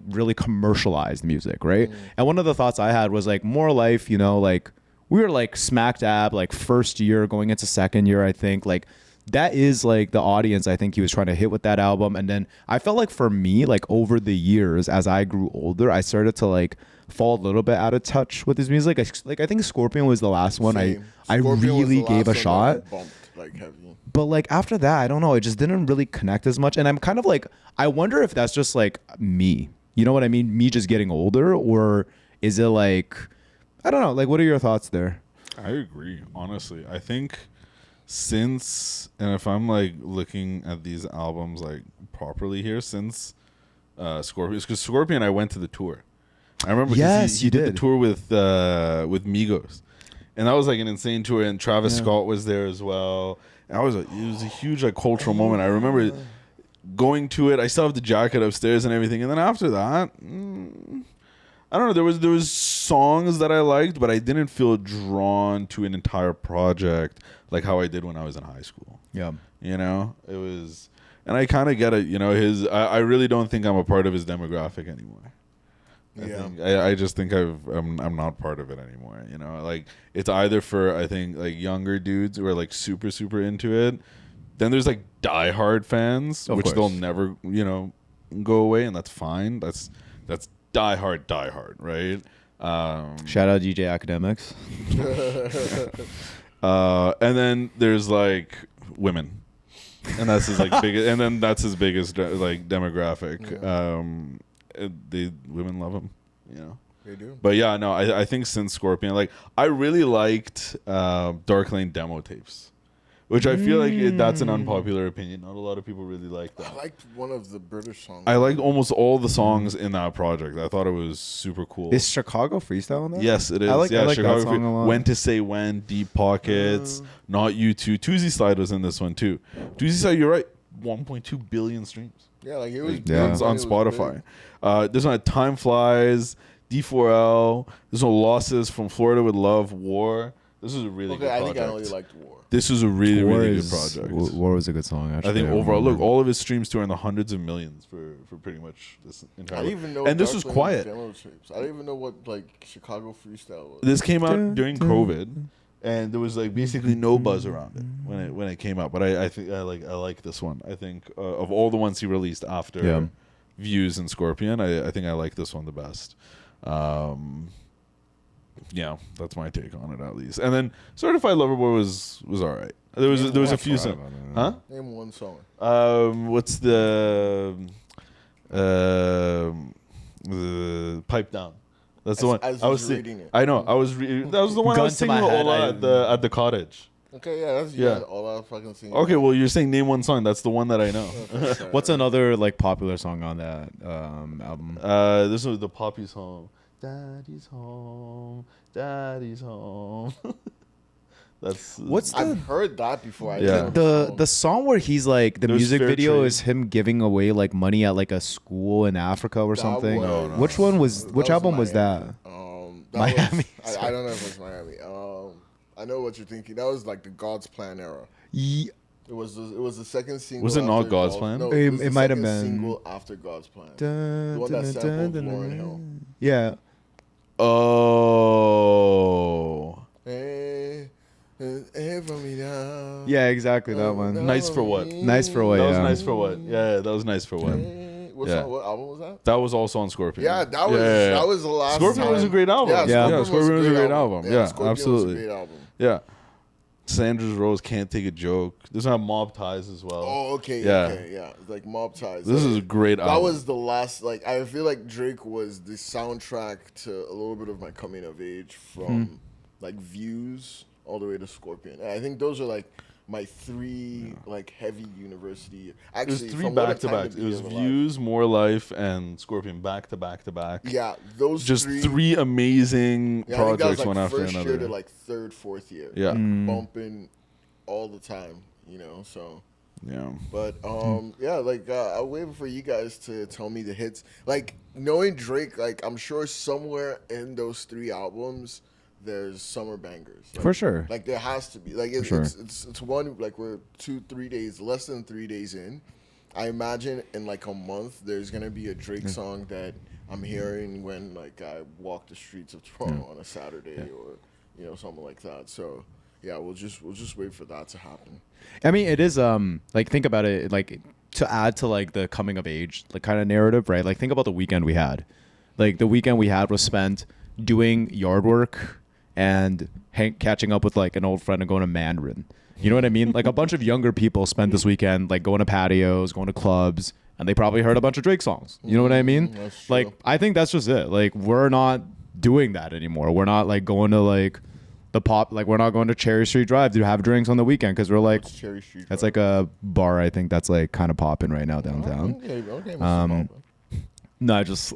Speaker 1: really commercialized music, right? And one of the thoughts I had was like More Life, you know, like we were like smack dab like first year going into second year, I think, like that is like the audience I think he was trying to hit with that album. And then I felt like for me, like over the years as I grew older, I started to like fall a little bit out of touch with his music. Like I think Scorpion was the last one I really gave a shot.
Speaker 2: Bumped, like, heavy.
Speaker 1: But like after that, I don't know, it just didn't really connect as much. And I'm kind of like, I wonder if that's just like me. You know what I mean? Me just getting older, or is it like, I don't know. Like, what are your thoughts there?
Speaker 3: I agree, honestly. I think since, and if I'm like looking at these albums like properly here, since Scorpion, because Scorpion, I went to the tour. I remember he did the tour with Migos, and that was like an insane tour. And Travis Scott was there as well. And it was a huge like cultural moment. I remember going to it. I still have the jacket upstairs and everything. And then after that, I don't know. There was songs that I liked, but I didn't feel drawn to an entire project like how I did when I was in high school.
Speaker 1: Yeah,
Speaker 3: you know, it was, and I kind of get it. You know, I really don't think I'm a part of his demographic anymore. I just think I'm not part of it anymore. You know, like it's either for I think like younger dudes who are like super into it. Then there's like diehard fans, which they'll never go away, and that's fine. That's diehard, right?
Speaker 1: Shout out DJ Academics.
Speaker 3: And then there's like women, and that's his like biggest, and then that's his biggest like demographic. Yeah. Women love him, you know.
Speaker 2: They do.
Speaker 3: But yeah, no, I think since Scorpion, like I really liked Dark Lane demo tapes, which I feel like that's an unpopular opinion. Not a lot of people really like that.
Speaker 2: I liked one of the British songs.
Speaker 3: I liked almost all the songs in that project. I thought it was super cool.
Speaker 1: Is Chicago Freestyle on that?
Speaker 3: Yes, it is. I like Chicago that song a lot. When to Say When, Deep Pockets, Not You Too. Tuesday Slide was in this one too. Tuesday Slide, you're right. 1.2 billion streams.
Speaker 2: Yeah, like it was
Speaker 3: on Spotify. This one had Time Flies, D4L. There's no Losses, From Florida with Love, War. This is a really good project.
Speaker 2: I think I only liked War.
Speaker 3: This is a really good project.
Speaker 1: War was a good song, actually.
Speaker 3: I think overall, look, all of his streams too are in the hundreds of millions for pretty much this entire.
Speaker 2: I didn't even know.
Speaker 3: And this was quiet.
Speaker 2: I didn't even know what like Chicago Freestyle was.
Speaker 3: This came out during COVID, and there was like basically no buzz around it when it came out. But I think I like this one. I think of all the ones he released after Views and Scorpion, I think I like this one the best. Yeah, that's my take on it at least. And then Certified Lover Boy was all right. There was a few songs. Huh?
Speaker 2: Name one song.
Speaker 3: What's the Pipe Down? That's the one. I was reading it. I know. That was the one I was singing with Ola at the cottage.
Speaker 2: Okay, that's all I fucking sing.
Speaker 3: Okay, well you're saying name one song. That's the one that I know.
Speaker 1: What's another like popular song on that album?
Speaker 3: This was the Poppy's Home. Daddy's home. Daddy's home.
Speaker 2: I've heard that before.
Speaker 1: The song where he's like the music video is him giving away like money at like a school in Africa or something. Which album was that? Miami.
Speaker 2: I don't know if it was Miami. I know what you're thinking. That was like the God's Plan era.
Speaker 1: Yeah.
Speaker 2: It was the second single.
Speaker 3: Was it not God's Plan?
Speaker 2: No,
Speaker 1: it might have been
Speaker 2: single after God's Plan. The one that sampled Lauryn Hill.
Speaker 1: Yeah.
Speaker 3: Oh.
Speaker 2: Hey, for me now.
Speaker 1: Yeah, exactly that one.
Speaker 3: Nice for What?
Speaker 1: Nice for What?
Speaker 3: That was Nice for What? Yeah, that was Nice for What?
Speaker 2: What album was that?
Speaker 3: That was also on Scorpion.
Speaker 2: Yeah, that was the last.
Speaker 3: Scorpion was a great album.
Speaker 2: Yeah,
Speaker 3: Scorpion was a great album. Yeah,
Speaker 2: Scorpion
Speaker 3: absolutely.
Speaker 2: was a great album.
Speaker 3: Yeah. Sandra's Rose Can't Take a Joke. This one have Mob Ties as well.
Speaker 2: Oh, okay,
Speaker 3: Yeah.
Speaker 2: okay, yeah. Like Mob Ties.
Speaker 3: This is a great album.
Speaker 2: That was the last, like, I feel like Drake was the soundtrack to a little bit of my coming of age from, like, Views all the way to Scorpion. And I think those are, like, my three, like, heavy university. Actually,
Speaker 3: There's three back-to-backs. It was Views, More Life, and Scorpion back-to-back-to-back.
Speaker 2: Yeah, those
Speaker 3: just three amazing projects, one after
Speaker 2: first
Speaker 3: another.
Speaker 2: Year to, like, third, fourth year.
Speaker 3: Yeah.
Speaker 2: Bumping all the time, you know, so...
Speaker 3: Yeah.
Speaker 2: But yeah, like I'll wait for you guys to tell me the hits. Like knowing Drake, like I'm sure somewhere in those three albums there's summer bangers. Like,
Speaker 1: For sure.
Speaker 2: Like there has to be. Like it's one, like we're 2-3 days, less than 3 days in. I imagine in like a month there's gonna be a Drake song that I'm hearing when like I walk the streets of Toronto on a Saturday or you know something like that. So yeah, we'll just wait for that to happen.
Speaker 1: I mean, it is like think about it, like to add to like the coming of age like kind of narrative, right? Like think about the weekend we had. Like the weekend we had was spent doing yard work and catching up with like an old friend and going to Mandarin. You know what I mean? Like a bunch of younger people spent this weekend like going to patios, going to clubs, and they probably heard a bunch of Drake songs. You know what I mean?
Speaker 2: That's true.
Speaker 1: Like I think that's just it. Like we're not doing that anymore. We're not like going to like the pop, like we're not going to Cherry Street Drive to have drinks on the weekend because we're like,
Speaker 2: Cherry Street
Speaker 1: that's
Speaker 2: Drive?
Speaker 1: like a bar I think that's like kind of popping right now downtown.
Speaker 2: Okay, Mr. Papa.
Speaker 1: No, I just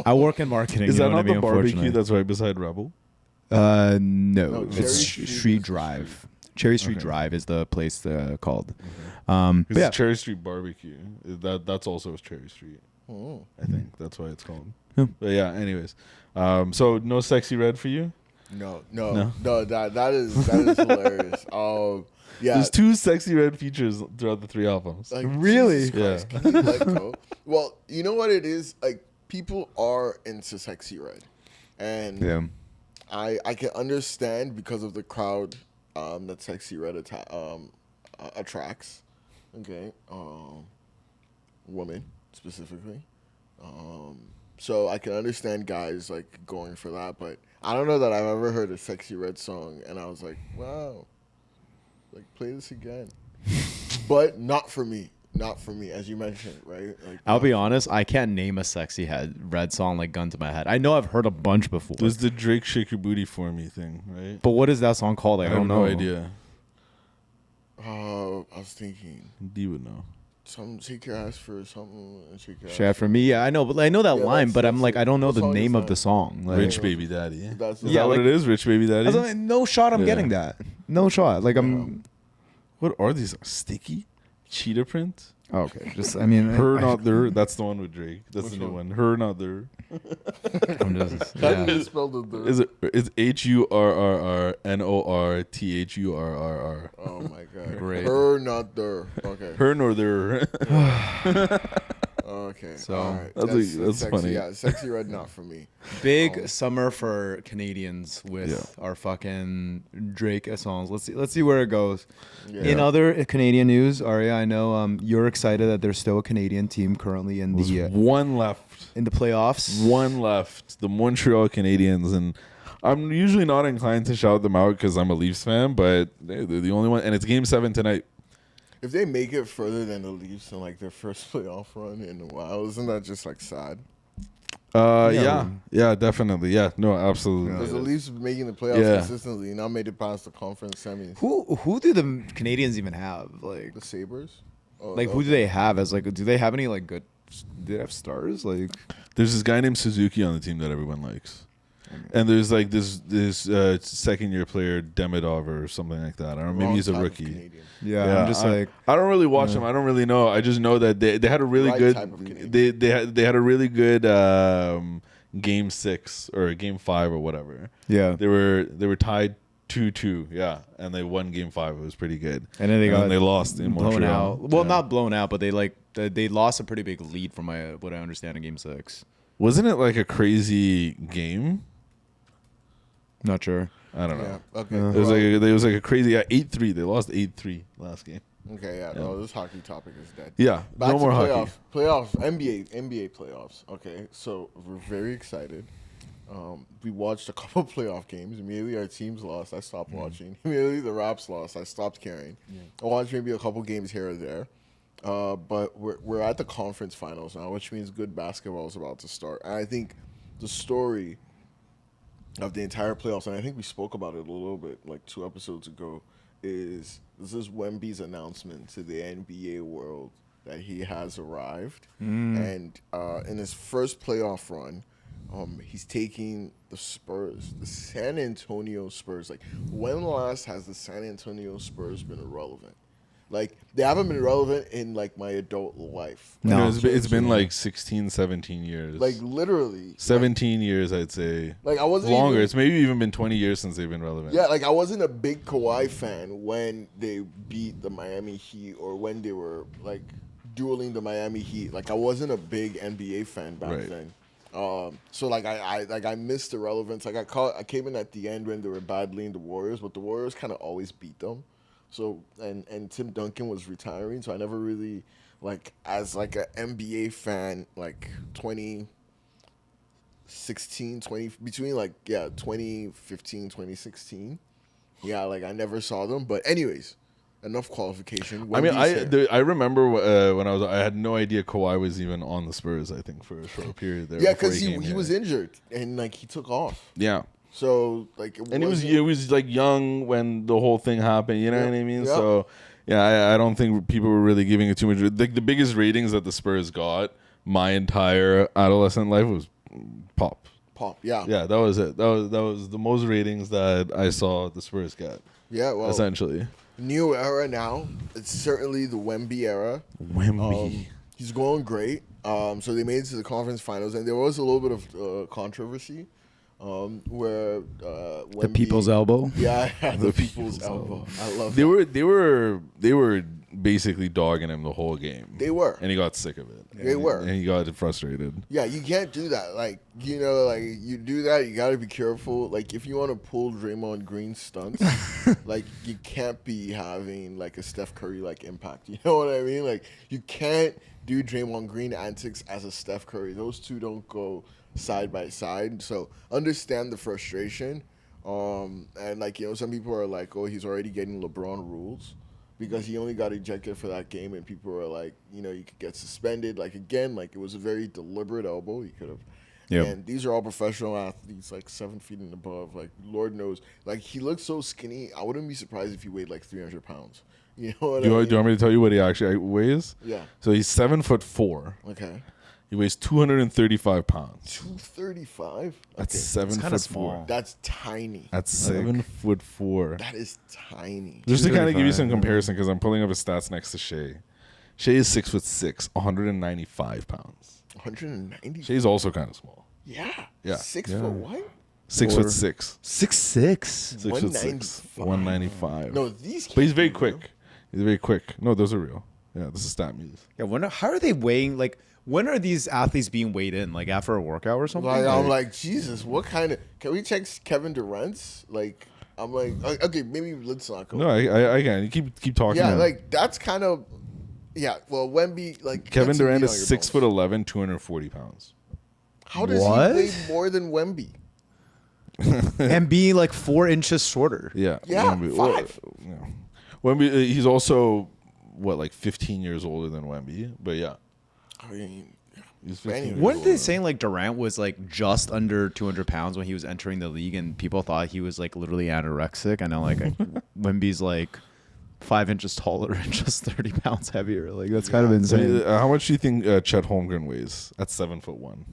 Speaker 1: I work in marketing.
Speaker 3: Is
Speaker 1: you
Speaker 3: that
Speaker 1: know
Speaker 3: not
Speaker 1: what I mean,
Speaker 3: the barbecue
Speaker 1: unfortunately.
Speaker 3: that's right beside Rebel?
Speaker 1: No,
Speaker 2: Cherry
Speaker 1: it's
Speaker 2: Street
Speaker 1: Street
Speaker 2: is the
Speaker 1: Drive. Cherry Street Drive is the place called.
Speaker 3: It's
Speaker 1: But yeah.
Speaker 3: Cherry Street Barbecue. That's also Cherry Street.
Speaker 2: Oh.
Speaker 3: I think that's why it's called.
Speaker 1: Yeah.
Speaker 3: But yeah, anyways. So no Sexy Red for you?
Speaker 2: No. That is hilarious. Yeah.
Speaker 3: There's 2 Sexy Red features throughout the 3 albums.
Speaker 2: Like,
Speaker 1: Really?
Speaker 2: Jesus Christ, can you let go? Well, you know what it is? Like people are into Sexy Red, and
Speaker 1: Yeah.
Speaker 2: I can understand because of the crowd that Sexy Red attracts. Okay, women specifically. So I can understand guys like going for that, but I don't know that I've ever heard a Sexy Red song and I was like, wow, like play this again. But not for me. Not for me, as you mentioned, right? Like,
Speaker 1: I'll be honest, I can't name a Sexy Red song like gun to my head. I know I've heard a bunch before.
Speaker 3: There's the Drake Shake Your Booty For Me thing, right?
Speaker 1: But what is that song called? Like, I
Speaker 3: have
Speaker 1: don't know.
Speaker 3: no idea.
Speaker 2: I was thinking
Speaker 3: You would know.
Speaker 2: some shake your ass for something and shake your ass
Speaker 1: Share for me, yeah, I know, but I know that
Speaker 2: Yeah,
Speaker 1: line, but I'm
Speaker 2: that's
Speaker 1: like,
Speaker 2: it.
Speaker 1: I don't know
Speaker 2: What
Speaker 1: the
Speaker 2: song
Speaker 1: name
Speaker 2: is
Speaker 1: of
Speaker 2: that?
Speaker 1: the song. Like,
Speaker 3: Rich Baby Daddy.
Speaker 2: That's
Speaker 3: Is
Speaker 1: Yeah,
Speaker 3: that what
Speaker 1: like-
Speaker 3: it is? Rich Baby Daddy?
Speaker 1: I was like, no shot, I'm
Speaker 3: Yeah.
Speaker 1: getting that. No shot. Like I'm.
Speaker 3: What are these? Sticky? Cheetah print?
Speaker 1: Oh, okay, just I mean,
Speaker 3: Her Not There. That's the one with Drake. That's
Speaker 2: Which
Speaker 3: the new
Speaker 2: one?
Speaker 3: one. Her Not There.
Speaker 1: I'm just.
Speaker 2: How
Speaker 1: Yeah.
Speaker 2: do you spell the
Speaker 3: Is it? It's HURRRNORTHURRR.
Speaker 2: Oh my god.
Speaker 1: Great.
Speaker 2: Her not there. Okay.
Speaker 3: Her nor there.
Speaker 2: Okay.
Speaker 1: So,
Speaker 2: all right.
Speaker 3: that's
Speaker 2: sexy,
Speaker 3: funny.
Speaker 2: Yeah, Sexy Red not for me.
Speaker 1: Big summer for Canadians with our fucking Drake songs. Let's see where it goes.
Speaker 2: Yeah.
Speaker 1: In other Canadian news, Arya, I know you're excited that there's still a Canadian team currently in
Speaker 3: There's
Speaker 1: the
Speaker 3: one left.
Speaker 1: in the playoffs.
Speaker 3: One left. The Montreal Canadiens. And I'm usually not inclined to shout them out because I'm a Leafs fan, but they're the only one. And it's Game 7 tonight.
Speaker 2: If they make it further than the Leafs in like their first playoff run in a while, isn't that just like sad?
Speaker 3: Yeah, definitely. Yeah, no, absolutely.
Speaker 2: Because the Leafs have been making the playoffs
Speaker 3: Yeah.
Speaker 2: consistently, now made it past the conference semis.
Speaker 1: Who do the Canadians even have? Like
Speaker 2: The Sabres? Oh,
Speaker 1: like who do they have as like? Do they have any like good? Do they have stars? Like
Speaker 3: There's this guy named Suzuki on the team that everyone likes. And there's like this second year player Demidov or something like that. I don't know. Maybe
Speaker 2: Wrong
Speaker 3: he's a
Speaker 2: type of
Speaker 3: rookie.
Speaker 2: Canadian.
Speaker 1: I'm just like.
Speaker 3: I don't really watch them. I don't really know. I just know that they had a really
Speaker 2: Right
Speaker 3: good
Speaker 2: type of Canadian.
Speaker 3: they had a really good Game 6 or Game 5 or whatever.
Speaker 1: Yeah.
Speaker 3: They were tied 2-2. Yeah, and they won Game 5. It was pretty good.
Speaker 1: And then they
Speaker 3: lost in
Speaker 1: blown
Speaker 3: Montreal.
Speaker 1: out. Well,
Speaker 3: Yeah.
Speaker 1: not blown out, but they lost a pretty big lead from what I understand in Game 6.
Speaker 3: Wasn't it like a crazy game?
Speaker 1: Not sure.
Speaker 3: I don't know.
Speaker 2: Yeah. Okay.
Speaker 3: It was like a crazy 8-3. They lost 8-3 last game.
Speaker 2: Okay. Yeah. No, this hockey topic is dead.
Speaker 3: Yeah,
Speaker 2: Back
Speaker 3: no
Speaker 2: to
Speaker 3: more
Speaker 2: playoffs.
Speaker 3: hockey.
Speaker 2: Playoffs. NBA playoffs. Okay. So we're very excited. We watched a couple playoff games. Immediately our teams lost. I stopped watching. Immediately the Raps lost. I stopped caring. I watched maybe a couple games here or there. But we're at the conference finals now, which means good basketball is about to start. And I think the story of the entire playoffs, and I think we spoke about it a little bit like 2 episodes ago, is this is Wemby's announcement to the NBA world that he has arrived. And in his first playoff run, he's taking the Spurs, the San Antonio Spurs. Like, when last has the San Antonio Spurs been irrelevant? Like, they haven't been relevant in, like, my adult life.
Speaker 3: No, it's been like 16, 17 years.
Speaker 2: Like, literally.
Speaker 3: 17 years, I'd say.
Speaker 2: Like, I wasn't
Speaker 3: longer. It's maybe even been 20 years since they've been relevant.
Speaker 2: Yeah, like, I wasn't a big Kawhi fan when they beat the Miami Heat or when they were, like, dueling the Miami Heat. Like, I wasn't a big NBA fan back then. So like I missed the relevance. Like I came in at the end when they were battling the Warriors, but the Warriors kind of always beat them. So and Tim Duncan was retiring, so I never really like as like an NBA fan like 2016, 20 between like 2015, 2016. Yeah, like I never saw them. But anyways, enough qualification.
Speaker 3: I mean, I remember when I had no idea Kawhi was even on the Spurs. I think for a short period there.
Speaker 2: Yeah, because he was injured and like he took off.
Speaker 3: Yeah.
Speaker 2: So like,
Speaker 3: he was like young when the whole thing happened. You know what I mean? Yep. So yeah, I don't think people were really giving it too much. Like the biggest ratings that the Spurs got my entire adolescent life was Pop.
Speaker 2: Yeah.
Speaker 3: Yeah, that was it. That was the most ratings that I saw the Spurs get.
Speaker 2: Yeah, well,
Speaker 3: essentially.
Speaker 2: New era now. It's certainly the Wemby era. He's going great. So they made it to the conference finals, and there was a little bit of controversy where Wemby,
Speaker 1: the people's elbow.
Speaker 2: Yeah, the people's elbow. I love that.
Speaker 3: They were basically dogging him the whole game.
Speaker 2: They were,
Speaker 3: and he got sick of it.
Speaker 2: They were,
Speaker 3: and he got frustrated.
Speaker 2: Yeah, you can't do that. Like like you do that, you got to be careful. Like if you want to pull Draymond Green stunts, like you can't be having like a Steph Curry like impact. You know what I mean? Like you can't do Draymond Green antics as a Steph Curry. Those two don't go side by side. So understand the frustration. And like some people are like, oh, he's already getting LeBron rules, because he only got ejected for that game, and people were like, you could get suspended. Like, again, like, it was a very deliberate elbow. He could have. Yep. And these are all professional athletes, like 7 feet and above. Like, Lord knows. Like, he looks so skinny. I wouldn't be surprised if he weighed like 300 pounds. You know what I mean?
Speaker 3: Do you want me to tell you what he actually weighs?
Speaker 2: Yeah.
Speaker 3: So he's 7'4".
Speaker 2: Okay.
Speaker 3: He weighs 235 pounds.
Speaker 2: 235?
Speaker 3: That's 7'4".
Speaker 2: That's tiny.
Speaker 3: That's 7'4".
Speaker 2: That is tiny.
Speaker 3: Just to kind of give you some comparison, because I'm pulling up his stats next to Shea. Shea is 6'6", 195 pounds.
Speaker 2: 190.
Speaker 3: Shea's also kind of small.
Speaker 2: Yeah.
Speaker 3: Yeah.
Speaker 2: 6 foot what?
Speaker 3: 6'6".
Speaker 1: 6'6".
Speaker 3: 6'6". 195.
Speaker 2: No, these.
Speaker 3: But he's very quick. He's very quick. No, those are real. Yeah, this is stat music.
Speaker 1: Yeah, how are they weighing? Like, when are these athletes being weighed in? Like after a workout or something?
Speaker 2: Like, I'm like, Jesus, what kind of? Can we check Kevin Durant's? Like, I'm like, okay, maybe let's not go.
Speaker 3: No, I can. You keep talking.
Speaker 2: Yeah, like that's kind of. Yeah, well, Wemby, like
Speaker 3: Kevin Durant is 6'11", 240 pounds.
Speaker 2: How does he weigh more than Wemby?
Speaker 1: And be like 4 inches shorter.
Speaker 2: Yeah,
Speaker 3: Wemby,
Speaker 2: 5.
Speaker 3: Wemby, he's also like 15 years older than Wemby, but yeah.
Speaker 2: I mean,
Speaker 1: weren't they saying like Durant was like just under 200 pounds when he was entering the league, and people thought he was like literally anorexic? I know, like Wemby's like 5 inches taller and just 30 pounds heavier. Like that's kind of insane.
Speaker 3: How much do you think Chet Holmgren weighs at 7'1"?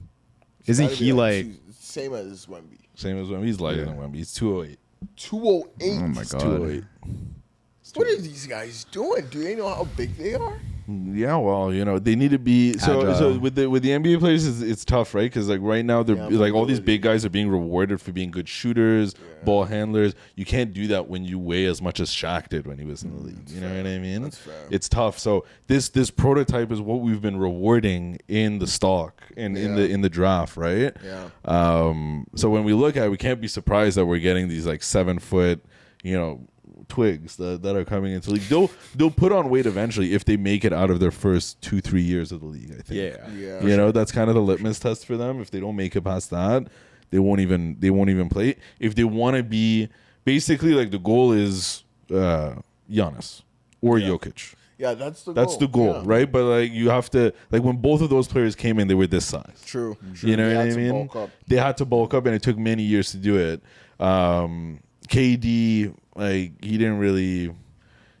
Speaker 1: Isn't he like
Speaker 2: same as Wemby?
Speaker 3: Same as Wemby. He's lighter than Wemby. He's 208.
Speaker 2: 208.
Speaker 1: Oh my god.
Speaker 3: 208.
Speaker 2: What are these guys doing? Do they know how big they are?
Speaker 3: Yeah, well, they need to be so with the NBA players, it's tough, right? Because like right now, they're like all these big guys are being rewarded for being good shooters, ball handlers. You can't do that when you weigh as much as Shaq did when he was in the league. You know what I mean?
Speaker 2: That's fair.
Speaker 3: It's tough. So this prototype is what we've been rewarding in the stock and in the draft, right?
Speaker 2: Yeah.
Speaker 3: So when we look at it, we can't be surprised that we're getting these like 7 foot, twigs that are coming into the league. They'll put on weight eventually if they make it out of their first 2-3 years of the league, I think.
Speaker 2: Yeah.
Speaker 3: That's kind of the litmus test for them. If they don't make it past that, they won't even play. If they want to be, basically, like, the goal is Giannis or Jokic.
Speaker 2: Yeah, that's the
Speaker 3: goal, right? But like, you have to, like, when both of those players came in, they were this size.
Speaker 2: True.
Speaker 3: You know what I mean? They had to bulk up, and it took many years to do it. KD, like, he didn't really.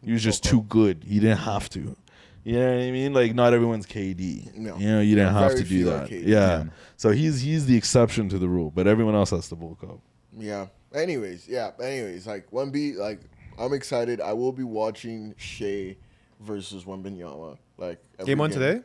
Speaker 3: He was just too good. He didn't have to. You know what I mean? Like, not everyone's KD.
Speaker 2: No.
Speaker 3: You know, you didn't have to do that.
Speaker 2: KD.
Speaker 3: Yeah. So he's the exception to the rule, but everyone else has to bulk up.
Speaker 2: Yeah. Anyways, like, Wemby, like, I'm excited. I will be watching Shea versus Wembanyama. Like,
Speaker 3: game one today?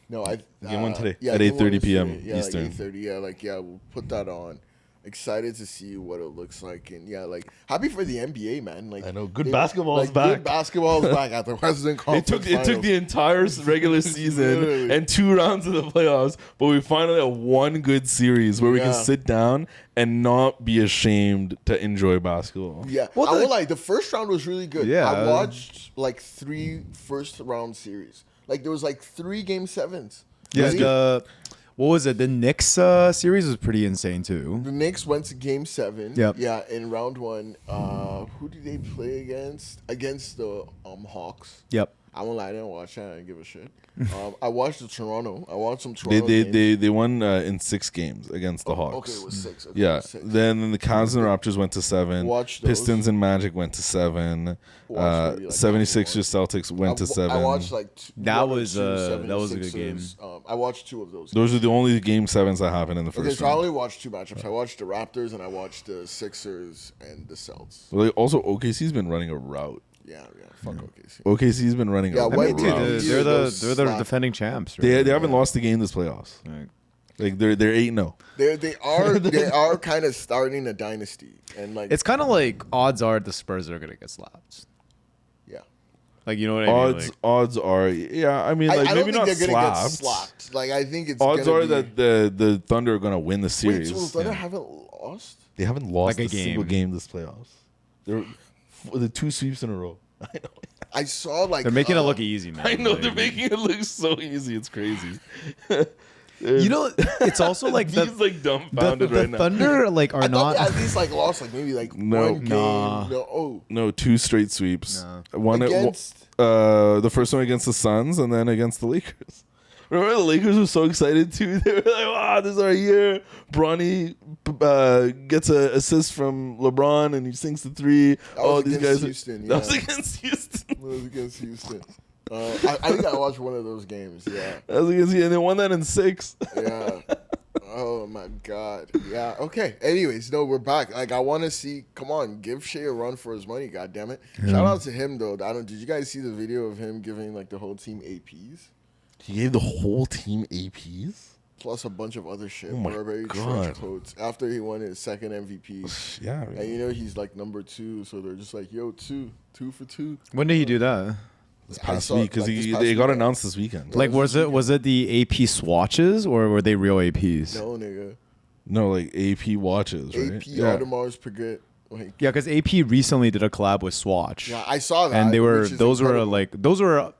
Speaker 2: No,
Speaker 3: game one today.
Speaker 2: Yeah,
Speaker 3: at 8:30 p.m.
Speaker 2: Yeah,
Speaker 3: Eastern.
Speaker 2: Like 8:30. Yeah, we'll put that on. Excited to see what it looks like, and like, happy for the NBA, man. Like,
Speaker 3: I know, good basketball is back.
Speaker 2: Good basketball is back at the Western Conference.
Speaker 3: It took the entire regular season and 2 rounds of the playoffs, but we finally have one good series where we can sit down and not be ashamed to enjoy basketball.
Speaker 2: Yeah, I won't lie. The first round was really good.
Speaker 1: Yeah,
Speaker 2: I watched like 3 first round series. Like, there was like 3 game 7s.
Speaker 1: Yeah, what was it? The Knicks series was pretty insane too.
Speaker 2: The Knicks went to game 7.
Speaker 1: Yep.
Speaker 2: Yeah, in round 1. Who did they play against? Against the Hawks.
Speaker 1: Yep.
Speaker 2: I won't lie, I didn't watch that. I didn't give a shit. I watched the Toronto. I watched some Toronto games.
Speaker 3: They won in 6 games against the Hawks.
Speaker 2: Okay, it was 6. Okay,
Speaker 3: yeah.
Speaker 2: it was 6.
Speaker 3: Then the Cavs and Raptors went to 7.
Speaker 2: Watched those.
Speaker 3: Pistons and Magic went to 7. 76ers Celtics went to 7.
Speaker 2: I watched like
Speaker 1: that was a good game.
Speaker 2: I watched 2 of those.
Speaker 3: Those are the only game 7s that happened in the first
Speaker 2: Okay, so I
Speaker 3: round.
Speaker 2: only watched 2 matchups. I watched the Raptors and I watched the Sixers and the Celts.
Speaker 3: Well, also, OKC's been running a route.
Speaker 2: Yeah. Fuck OKC.
Speaker 3: OKC's been running a route.
Speaker 1: They're the defending champs. Right?
Speaker 3: They haven't lost a game this playoffs.
Speaker 1: Right.
Speaker 3: Like, they're 8-0.
Speaker 2: They are kind of starting a dynasty, and like,
Speaker 1: It's kind of like odds are the Spurs are gonna get slapped.
Speaker 2: yeah.
Speaker 1: Like, you know what I mean? Like,
Speaker 3: Odds are, yeah. I mean, like,
Speaker 2: I
Speaker 3: maybe
Speaker 2: don't
Speaker 3: not
Speaker 2: think they're gonna get
Speaker 3: slapped.
Speaker 2: slapped. Like, I think it's
Speaker 3: Odds
Speaker 2: gonna
Speaker 3: are
Speaker 2: be,
Speaker 3: that the Thunder are gonna win the series.
Speaker 2: Wait, so the Thunder haven't lost?
Speaker 3: They haven't lost
Speaker 1: Like
Speaker 3: a single game this playoffs. They're the 2 sweeps in a row. I know.
Speaker 2: I saw like
Speaker 1: they're making it look easy, man.
Speaker 3: I know,
Speaker 1: like,
Speaker 3: they're making it look so easy. It's crazy.
Speaker 1: You know, it's also like
Speaker 3: he's like dumbfounded
Speaker 1: the
Speaker 3: right now.
Speaker 1: Thunder like
Speaker 2: I
Speaker 1: are
Speaker 2: thought
Speaker 1: not
Speaker 2: they at least like lost like maybe like
Speaker 3: No.
Speaker 2: one game.
Speaker 1: Nah.
Speaker 2: No,
Speaker 3: 2 straight sweeps.
Speaker 1: No.
Speaker 3: One
Speaker 2: against
Speaker 3: the first one against the Suns, and then against the Lakers. Remember, the Lakers were so excited too. They were like, "Wow, this is our year!" Bronny gets an assist from LeBron, and he sinks the 3. These guys.
Speaker 2: Houston,
Speaker 3: That was against Houston.
Speaker 2: That was against Houston. I think I watched one of those games. Yeah.
Speaker 3: That was against Houston, and they won that in 6.
Speaker 2: Yeah. Oh my God. Yeah. Okay. Anyways, no, we're back. Like, I want to see. Come on, give Shea a run for his money. God damn it.
Speaker 1: Yeah.
Speaker 2: Shout out to him though. Did you guys see the video of him giving like the whole team APs?
Speaker 3: He gave the whole team APs?
Speaker 2: Plus a bunch of other shit.
Speaker 3: Oh my
Speaker 2: Burberry
Speaker 3: God.
Speaker 2: trench coats. After he won his 2nd MVP.
Speaker 3: Yeah.
Speaker 2: And you know he's like number 2, so they're just like, yo, 2 for 2.
Speaker 1: When did he do that?
Speaker 3: This past week, because they got announced this weekend.
Speaker 1: Like, was it the AP swatches or were they real APs?
Speaker 2: No, nigga.
Speaker 3: No, like AP watches, right?
Speaker 2: AP Audemars Piguet. Like,
Speaker 1: Yeah, because AP recently did a collab with Swatch.
Speaker 2: yeah, I saw that.
Speaker 1: And
Speaker 2: which is
Speaker 1: those
Speaker 2: incredible.
Speaker 1: were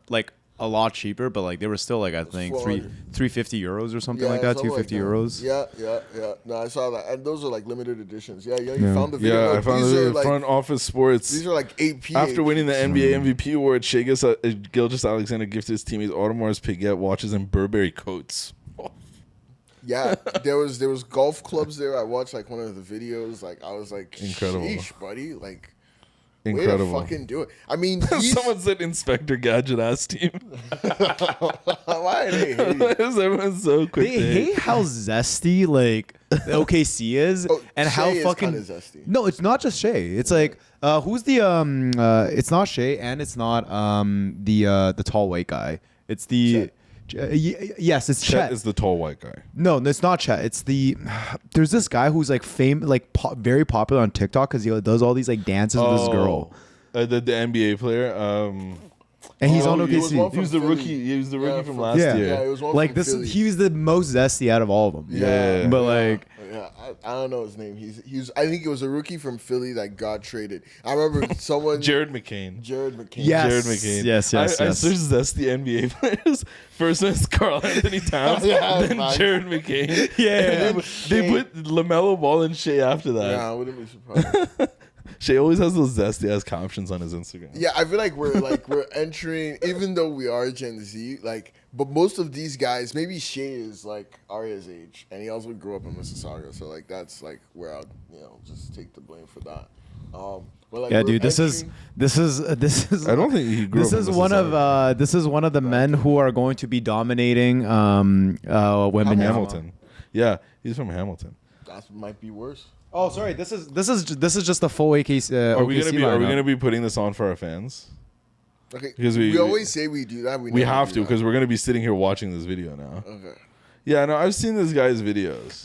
Speaker 1: a lot cheaper, but like they were still like I think 350 euros or something like that, 250 euros.
Speaker 2: Yeah. No, I saw that, and those are like limited editions. Yeah. You found the video.
Speaker 3: Yeah, I
Speaker 2: Like,
Speaker 3: found
Speaker 2: these
Speaker 3: the
Speaker 2: are, like,
Speaker 3: front office sports.
Speaker 2: These are like AP.
Speaker 3: After winning the NBA MVP award, Shea Gilgeous-Alexander gifted his teammates Audemars Piguet watches and Burberry coats.
Speaker 2: Yeah, there was golf clubs there. I watched like one of the videos. Like, I was like,
Speaker 3: Incredible.
Speaker 2: sheesh, buddy. Like,
Speaker 3: Incredible.
Speaker 2: way to fucking do it. I mean,
Speaker 3: Someone said Inspector Gadget ass team.
Speaker 2: why are they hating?
Speaker 3: Everyone's so quick.
Speaker 1: They hate how zesty like the OKC is, and how
Speaker 2: Shea is
Speaker 1: fucking
Speaker 2: kinda zesty.
Speaker 1: No, it's not just Shea. It's like who's the it's not Shea, and it's not the tall white guy. It's the yes, it's
Speaker 3: Chet
Speaker 1: Chet.
Speaker 3: is the tall white guy.
Speaker 1: No, it's not Chet. It's there's this guy who's like very popular on TikTok because he does all these like dances with this girl.
Speaker 3: The NBA player.
Speaker 1: And he's on
Speaker 2: he was
Speaker 1: OKC.
Speaker 2: one
Speaker 3: He was the
Speaker 2: Philly.
Speaker 3: rookie. He was the rookie from last
Speaker 1: Yeah.
Speaker 3: year.
Speaker 2: Yeah, it was one
Speaker 1: Like
Speaker 2: from
Speaker 1: this,
Speaker 2: Philly.
Speaker 1: he was the most zesty out of all of them.
Speaker 3: Yeah.
Speaker 1: But like,
Speaker 2: yeah, I don't know his name. He's I think it was a rookie from Philly that got traded. I remember someone
Speaker 3: Jared McCain.
Speaker 1: Yes.
Speaker 3: Jared McCain.
Speaker 1: Yes.
Speaker 3: I searched zesty NBA players. First one is Karl Anthony Towns, then
Speaker 2: nice.
Speaker 3: Jared McCain.
Speaker 1: Yeah.
Speaker 3: They put LaMelo Ball and Shea after that.
Speaker 2: Yeah, I wouldn't be surprised.
Speaker 3: Shea always has those zesty ass captions on his Instagram.
Speaker 2: Yeah, I feel like we're entering, even though we are Gen Z, but most of these guys, maybe Shea is like Arya's age, and he also grew up in Mississauga, so like that's like where I'd just take the blame for that.
Speaker 1: Yeah, dude, this is.
Speaker 3: I don't think he grew
Speaker 1: This
Speaker 3: up
Speaker 1: is
Speaker 3: in
Speaker 1: one of
Speaker 3: Mississauga.
Speaker 1: this is one of the men who are going to be dominating Wemby.
Speaker 3: Hamilton. Yeah, he's from Hamilton.
Speaker 2: That might be worse.
Speaker 1: Oh, sorry. This is just the full AKC.
Speaker 3: Are we gonna be putting this on for our fans?
Speaker 2: Okay,
Speaker 3: Because
Speaker 2: we always say we do that.
Speaker 3: We
Speaker 2: never
Speaker 3: have
Speaker 2: do
Speaker 3: to
Speaker 2: that.
Speaker 3: because we're gonna be sitting here watching this video now.
Speaker 2: Okay.
Speaker 3: Yeah, no, I've seen this guy's videos.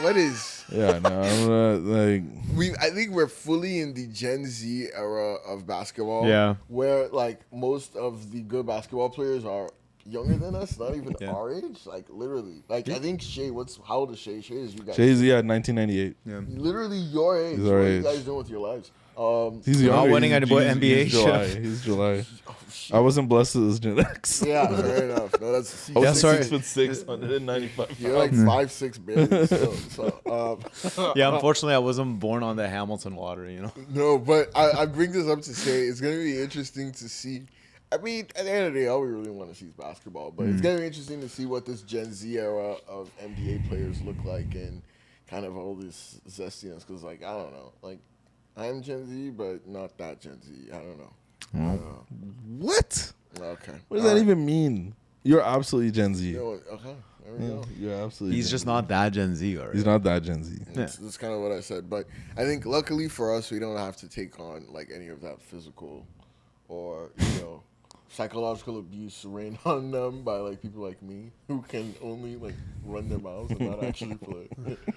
Speaker 2: What is?
Speaker 3: Yeah, no, I'm like.
Speaker 2: I think we're fully in the Gen Z era of basketball.
Speaker 1: Yeah.
Speaker 2: Where like most of the good basketball players are younger than us, not even our age. Like literally. Like I think Shea, how old is Shea? Shea is you guys.
Speaker 3: Shay's 1998.
Speaker 1: Yeah.
Speaker 2: Literally your age.
Speaker 3: He's
Speaker 2: What
Speaker 3: our
Speaker 2: are you
Speaker 3: age.
Speaker 2: guys doing with your lives?
Speaker 3: He's
Speaker 1: Not
Speaker 3: younger.
Speaker 1: winning
Speaker 3: He's-
Speaker 1: any
Speaker 3: he's-
Speaker 1: NBA
Speaker 3: He's July.
Speaker 1: shit.
Speaker 3: He's July.
Speaker 2: Oh, shit.
Speaker 3: I wasn't blessed with his genetics.
Speaker 2: Yeah, fair enough. No, that's
Speaker 3: I was
Speaker 1: Yeah, sorry.
Speaker 3: 6'6", 195
Speaker 2: you're like 5'6" barely still. So
Speaker 1: Yeah, unfortunately, I wasn't born on the Hamilton lottery.
Speaker 2: no, but I bring this up to say it's gonna be interesting to see. I mean, at the end of the day, all we really want to see is basketball. But it's gonna be interesting to see what this Gen Z era of NBA players look like and kind of all this zestiness. Because like I don't know, like I'm Gen Z, but not that Gen Z. I don't know.
Speaker 3: What?
Speaker 2: Okay.
Speaker 3: What does that even mean? You're absolutely Gen Z.
Speaker 2: You know what? Okay. There we go.
Speaker 3: You're absolutely.
Speaker 1: He's
Speaker 3: Gen
Speaker 1: just
Speaker 3: Z.
Speaker 1: not that Gen Z, already.
Speaker 3: He's not that Gen Z.
Speaker 2: That's kind of what I said. But I think luckily for us, we don't have to take on like any of that physical or psychological abuse rained on them by like people like me who can only like run their mouths and not actually play.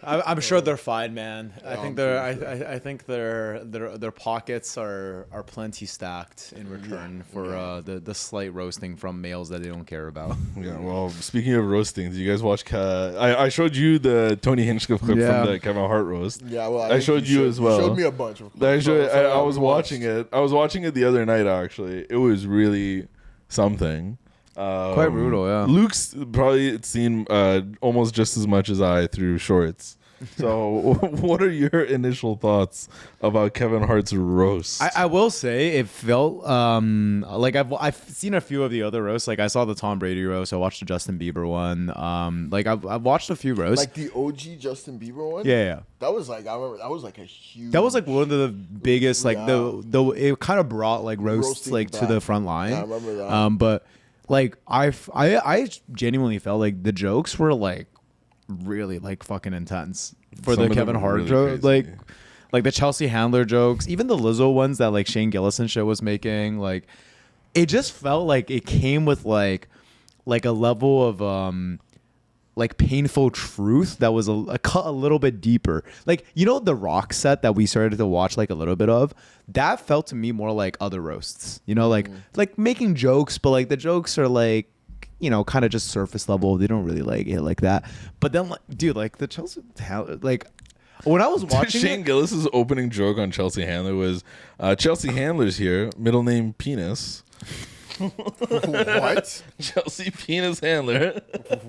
Speaker 1: I'm sure they're fine, man. I think
Speaker 2: I'm
Speaker 1: they're.
Speaker 2: sure.
Speaker 1: I think their pockets are plenty stacked in return for the slight roasting from males that they don't care about.
Speaker 3: Yeah. Well, speaking of roasting, did you guys watch? I showed you the Tony Hinchcliffe clip
Speaker 1: Yeah.
Speaker 3: from the Kevin Hart roast.
Speaker 2: Yeah, well,
Speaker 3: I
Speaker 2: think
Speaker 3: showed you as well.
Speaker 2: You showed me a bunch of.
Speaker 3: I
Speaker 2: So
Speaker 3: was watching it. I was watching it the other night. Actually, it was really something.
Speaker 1: Quite brutal, yeah.
Speaker 3: Luke's probably seen almost just as much as I through shorts. So, what are your initial thoughts about Kevin Hart's roast?
Speaker 1: I will say it felt like I've seen a few of the other roasts. Like I saw the Tom Brady roast. I watched the Justin Bieber one. Like I've watched a few roasts.
Speaker 2: like the OG Justin Bieber one.
Speaker 1: Yeah.
Speaker 2: That was like I remember that was like a huge.
Speaker 1: That was like one of the biggest, like
Speaker 2: Yeah.
Speaker 1: the it kind of brought like roasts
Speaker 2: Roasting
Speaker 1: like to
Speaker 2: back.
Speaker 1: the front line.
Speaker 2: Yeah, I remember that.
Speaker 1: But like I genuinely felt like the jokes were like really like fucking intense for
Speaker 3: Some
Speaker 1: the
Speaker 3: of them
Speaker 1: Kevin
Speaker 3: were
Speaker 1: Hart
Speaker 3: really
Speaker 1: joke,
Speaker 3: crazy.
Speaker 1: like the Chelsea Handler jokes, even the Lizzo ones that like Shane Gillis and shit was making. Like it just felt like it came with like a level of like painful truth that was a cut a little bit deeper. Like, the Rock set that we started to watch like a little bit of, that felt to me more like other roasts, like making jokes, but like the jokes are like, kind of just surface level. They don't really like it like that. But then, like, dude, like the Chelsea, like when I was watching
Speaker 3: Shane
Speaker 1: it,
Speaker 3: Gillis's opening joke on Chelsea Handler was, Chelsea Handler's here, middle name Penis.
Speaker 2: What?
Speaker 3: Chelsea Penis Handler.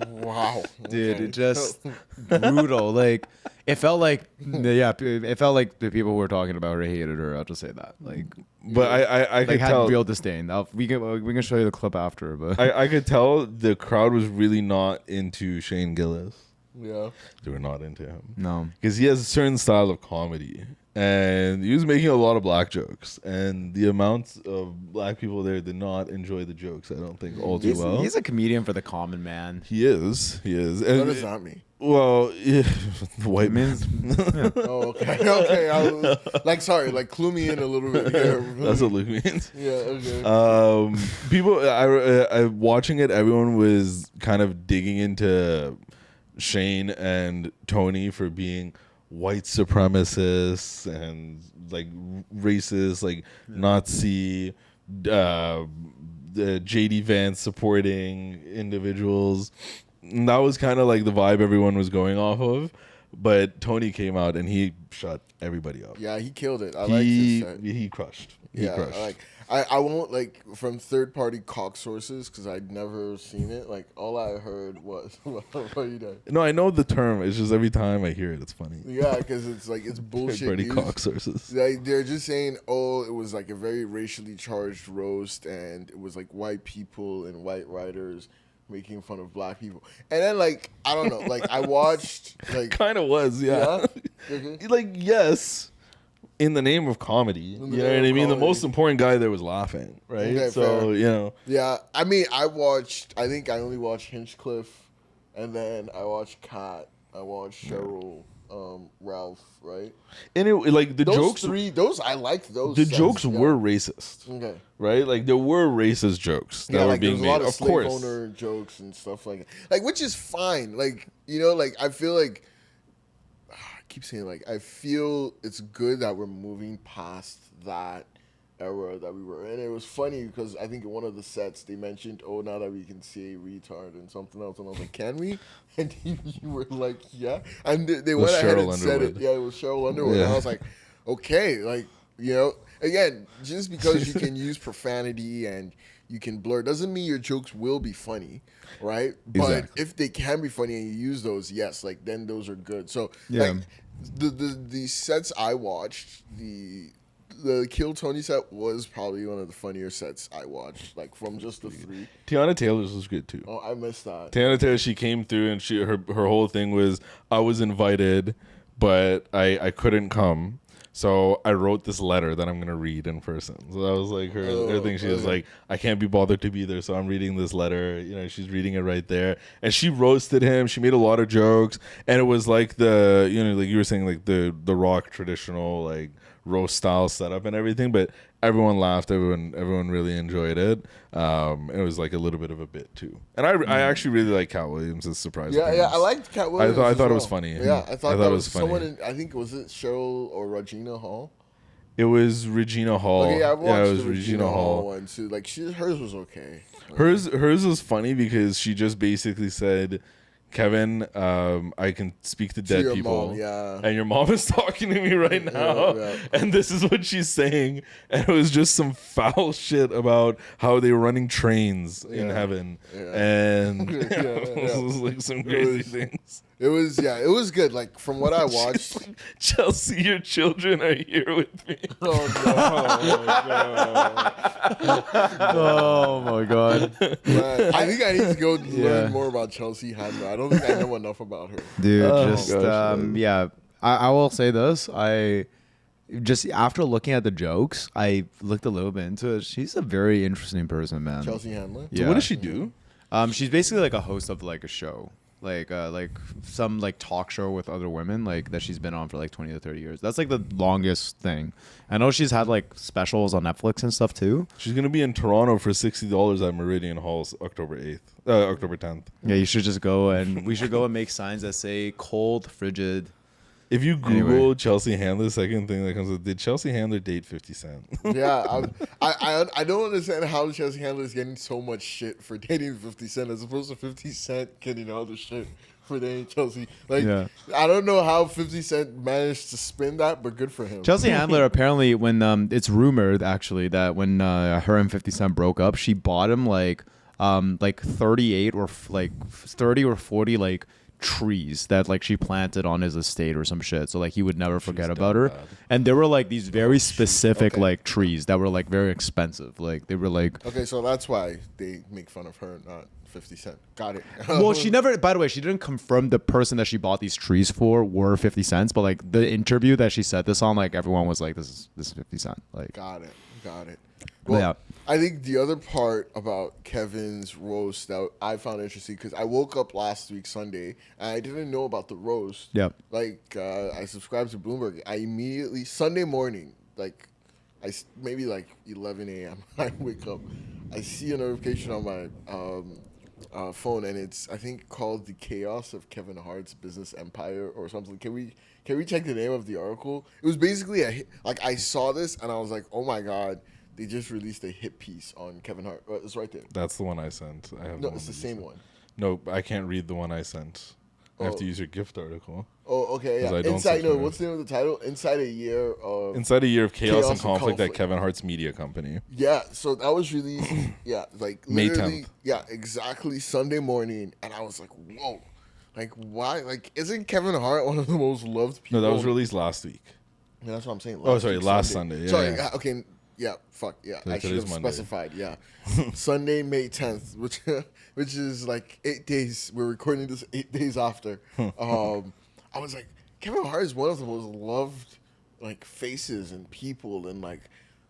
Speaker 2: Wow,
Speaker 1: dude,
Speaker 2: Okay.
Speaker 1: it just brutal. Like it felt like, it felt like the people we're talking about hated her. I'll just say that. Like,
Speaker 3: But I
Speaker 1: like
Speaker 3: could
Speaker 1: had
Speaker 3: tell.
Speaker 1: real disdain. We can show you the clip after, but
Speaker 3: I could tell the crowd was really not into Shane Gillis.
Speaker 2: Yeah.
Speaker 3: They were not into him.
Speaker 1: no.
Speaker 3: Because he has a certain style of comedy. And he was making a lot of black jokes. And the amount of black people there did not enjoy the jokes, I don't think, all too well.
Speaker 1: He's a comedian for the common man.
Speaker 3: He is. And,
Speaker 2: What does that mean?
Speaker 3: Well, yeah, the white man.
Speaker 2: Oh, okay. Okay. I was, like clue me in a little bit here.
Speaker 3: That's what Luke means.
Speaker 2: Yeah. Okay.
Speaker 3: People, I watching it, everyone was kind of digging into Shane and Tony for being white supremacists and like racist, like Nazi, the JD Vance supporting individuals. And that was kind of like the vibe everyone was going off of. But Tony came out and he shut everybody up.
Speaker 2: Yeah, he killed it. I like his set.
Speaker 3: He crushed.
Speaker 2: I won't like from third party cock sources because I'd never seen it. Like all I heard was what you did.
Speaker 3: No, I know the term. It's just every time I hear it, it's funny.
Speaker 2: Yeah, because it's like it's bullshit.
Speaker 3: Third party cock sources.
Speaker 2: Like they're just saying, oh, it was like a very racially charged roast, and it was like white people and white writers making fun of black people. And then like I don't know, like I watched like
Speaker 3: kind of was, yeah.
Speaker 2: Okay.
Speaker 3: Like yes. In the name of comedy, you know what I mean? The most important guy there was laughing, right?
Speaker 2: Okay,
Speaker 3: so,
Speaker 2: fair.
Speaker 3: you know.
Speaker 2: Yeah, I mean, I think I only watched Hinchcliffe, and then I watched Kat, I watched Cheryl, Ralph, right?
Speaker 3: And it like the jokes.
Speaker 2: I liked those.
Speaker 3: The jokes were racist.
Speaker 2: Okay.
Speaker 3: Right? Like there were racist jokes that were being made.
Speaker 2: A lot of
Speaker 3: of
Speaker 2: slave
Speaker 3: course.
Speaker 2: owner jokes and stuff like that. Like, which is fine. Like, you know, like I feel like keep saying like I feel it's good that we're moving past that era that we were in. It was funny because I think in one of the sets they mentioned, oh, now that we can say retard and something else, and I was like, can we? And you were like, yeah. And they went ahead and said it. Yeah, it was Cheryl Underwood. And I was like, okay, like, you know, again, just because you can use profanity and you can blur doesn't mean your jokes will be funny, right?
Speaker 3: Exactly.
Speaker 2: But if they can be funny and you use those, yes, like then those are good. So like the sets I watched, the Kill Tony set was probably one of the funnier sets I watched, like from just the three.
Speaker 3: Tiana Taylor's was good too.
Speaker 2: Oh, I missed that.
Speaker 3: Tiana Taylor, she came through and her whole thing was I was invited, but I couldn't come. So I wrote this letter that I'm gonna read in person. So that was like her thing. She was like, I can't be bothered to be there, so I'm reading this letter. You know, she's reading it right there, and she roasted him. She made a lot of jokes, and it was like like you were saying, like the Rock traditional like roast style setup and everything. But everyone laughed. Everyone really enjoyed it. It was like a little bit of a bit too. And I actually really like Cat Williams' surprise.
Speaker 2: Yeah, I liked Cat Williams.
Speaker 3: I thought it was funny.
Speaker 2: Yeah, I thought that was funny.
Speaker 3: Someone
Speaker 2: I think was it Cheryl or Regina Hall.
Speaker 3: It was Regina Hall.
Speaker 2: Okay, I watched
Speaker 3: it was
Speaker 2: the Regina Hall one too. Like hers was okay.
Speaker 3: Hers was funny because she just basically said, Kevin, I can speak to dead people.
Speaker 2: Mom, yeah.
Speaker 3: And your mom is talking to me right now.
Speaker 2: Yeah.
Speaker 3: And this is what she's saying. And it was just some foul shit about how they were running trains in heaven. Yeah. And it was like some crazy things.
Speaker 2: It was good. Like from what I watched,
Speaker 3: like, Chelsea, your children are here with me.
Speaker 1: Oh my god!
Speaker 2: I think I need to go learn more about Chelsea Handler. I don't think I know enough about her.
Speaker 1: Dude, I will say this. I just after looking at the jokes, I looked a little bit into it. She's a very interesting person, man.
Speaker 2: Chelsea Handler.
Speaker 3: Yeah. So what does she do?
Speaker 1: She's basically like a host of like a show. Like some like talk show with other women like that she's been on for like 20 to 30 years. That's like the longest thing. I know she's had like specials on Netflix and stuff too.
Speaker 3: She's gonna be in Toronto for $60 at Meridian Halls October 10th.
Speaker 1: Yeah, you should just go and we should go and make signs that say cold, frigid.
Speaker 3: If you Google Chelsea Handler, second thing that comes up, did Chelsea Handler date 50 Cent?
Speaker 2: Yeah, I don't understand how Chelsea Handler is getting so much shit for dating 50 Cent as opposed to 50 Cent getting all the shit for dating Chelsea. Like, I don't know how 50 Cent managed to spin that, but good for him.
Speaker 1: Chelsea Handler apparently, when it's rumored actually that when her and 50 Cent broke up, she bought him like 38 or like 30 or 40 like trees that like she planted on his estate or some shit, so like he would never forget about her. And there were like these very specific like trees that were like very expensive. Like they were like,
Speaker 2: okay, so that's why they make fun of her, not 50 Cent. Got it.
Speaker 1: Well, she never, by the way, she didn't confirm the person that she bought these trees for were 50 cents, but like the interview that she said this on, like everyone was like, this is 50 Cent. Like,
Speaker 2: got it. Well, yeah. I think the other part about Kevin's roast that I found interesting, because I woke up last week Sunday and I didn't know about the roast.
Speaker 1: Yep.
Speaker 2: Like I subscribed to Bloomberg. I immediately Sunday morning, like maybe like 11 a.m. I wake up, I see a notification on my phone, and it's I think called "The Chaos of Kevin Hart's Business Empire" or something. Can we check the name of the article? It was basically I saw this and I was like, oh my god. They just released a hit piece on Kevin Hart. It's right there.
Speaker 3: That's the one I sent.
Speaker 2: No, it's the same one.
Speaker 3: No, I can't read the one I sent. I have to use your gift article.
Speaker 2: Oh, okay, yeah. Inside, no, what's the name of the title? Inside a Year of
Speaker 3: Chaos and Conflict at Kevin Hart's media company.
Speaker 2: Yeah, so that was released, like
Speaker 3: May
Speaker 2: literally,
Speaker 3: 10th.
Speaker 2: yeah, exactly Sunday morning, and I was like, whoa, like why? Like, isn't Kevin Hart one of the most loved people?
Speaker 3: No, that was released last week.
Speaker 2: Yeah, that's what I'm saying.
Speaker 3: Last Sunday. Yeah,
Speaker 2: sorry,
Speaker 3: yeah.
Speaker 2: Okay, yeah, fuck, yeah.
Speaker 3: So
Speaker 2: I should have
Speaker 3: Monday.
Speaker 2: specified, yeah. Sunday, May 10th, which is like 8 days. We're recording this 8 days after. I was like, Kevin Hart is one of the most loved like faces and people and like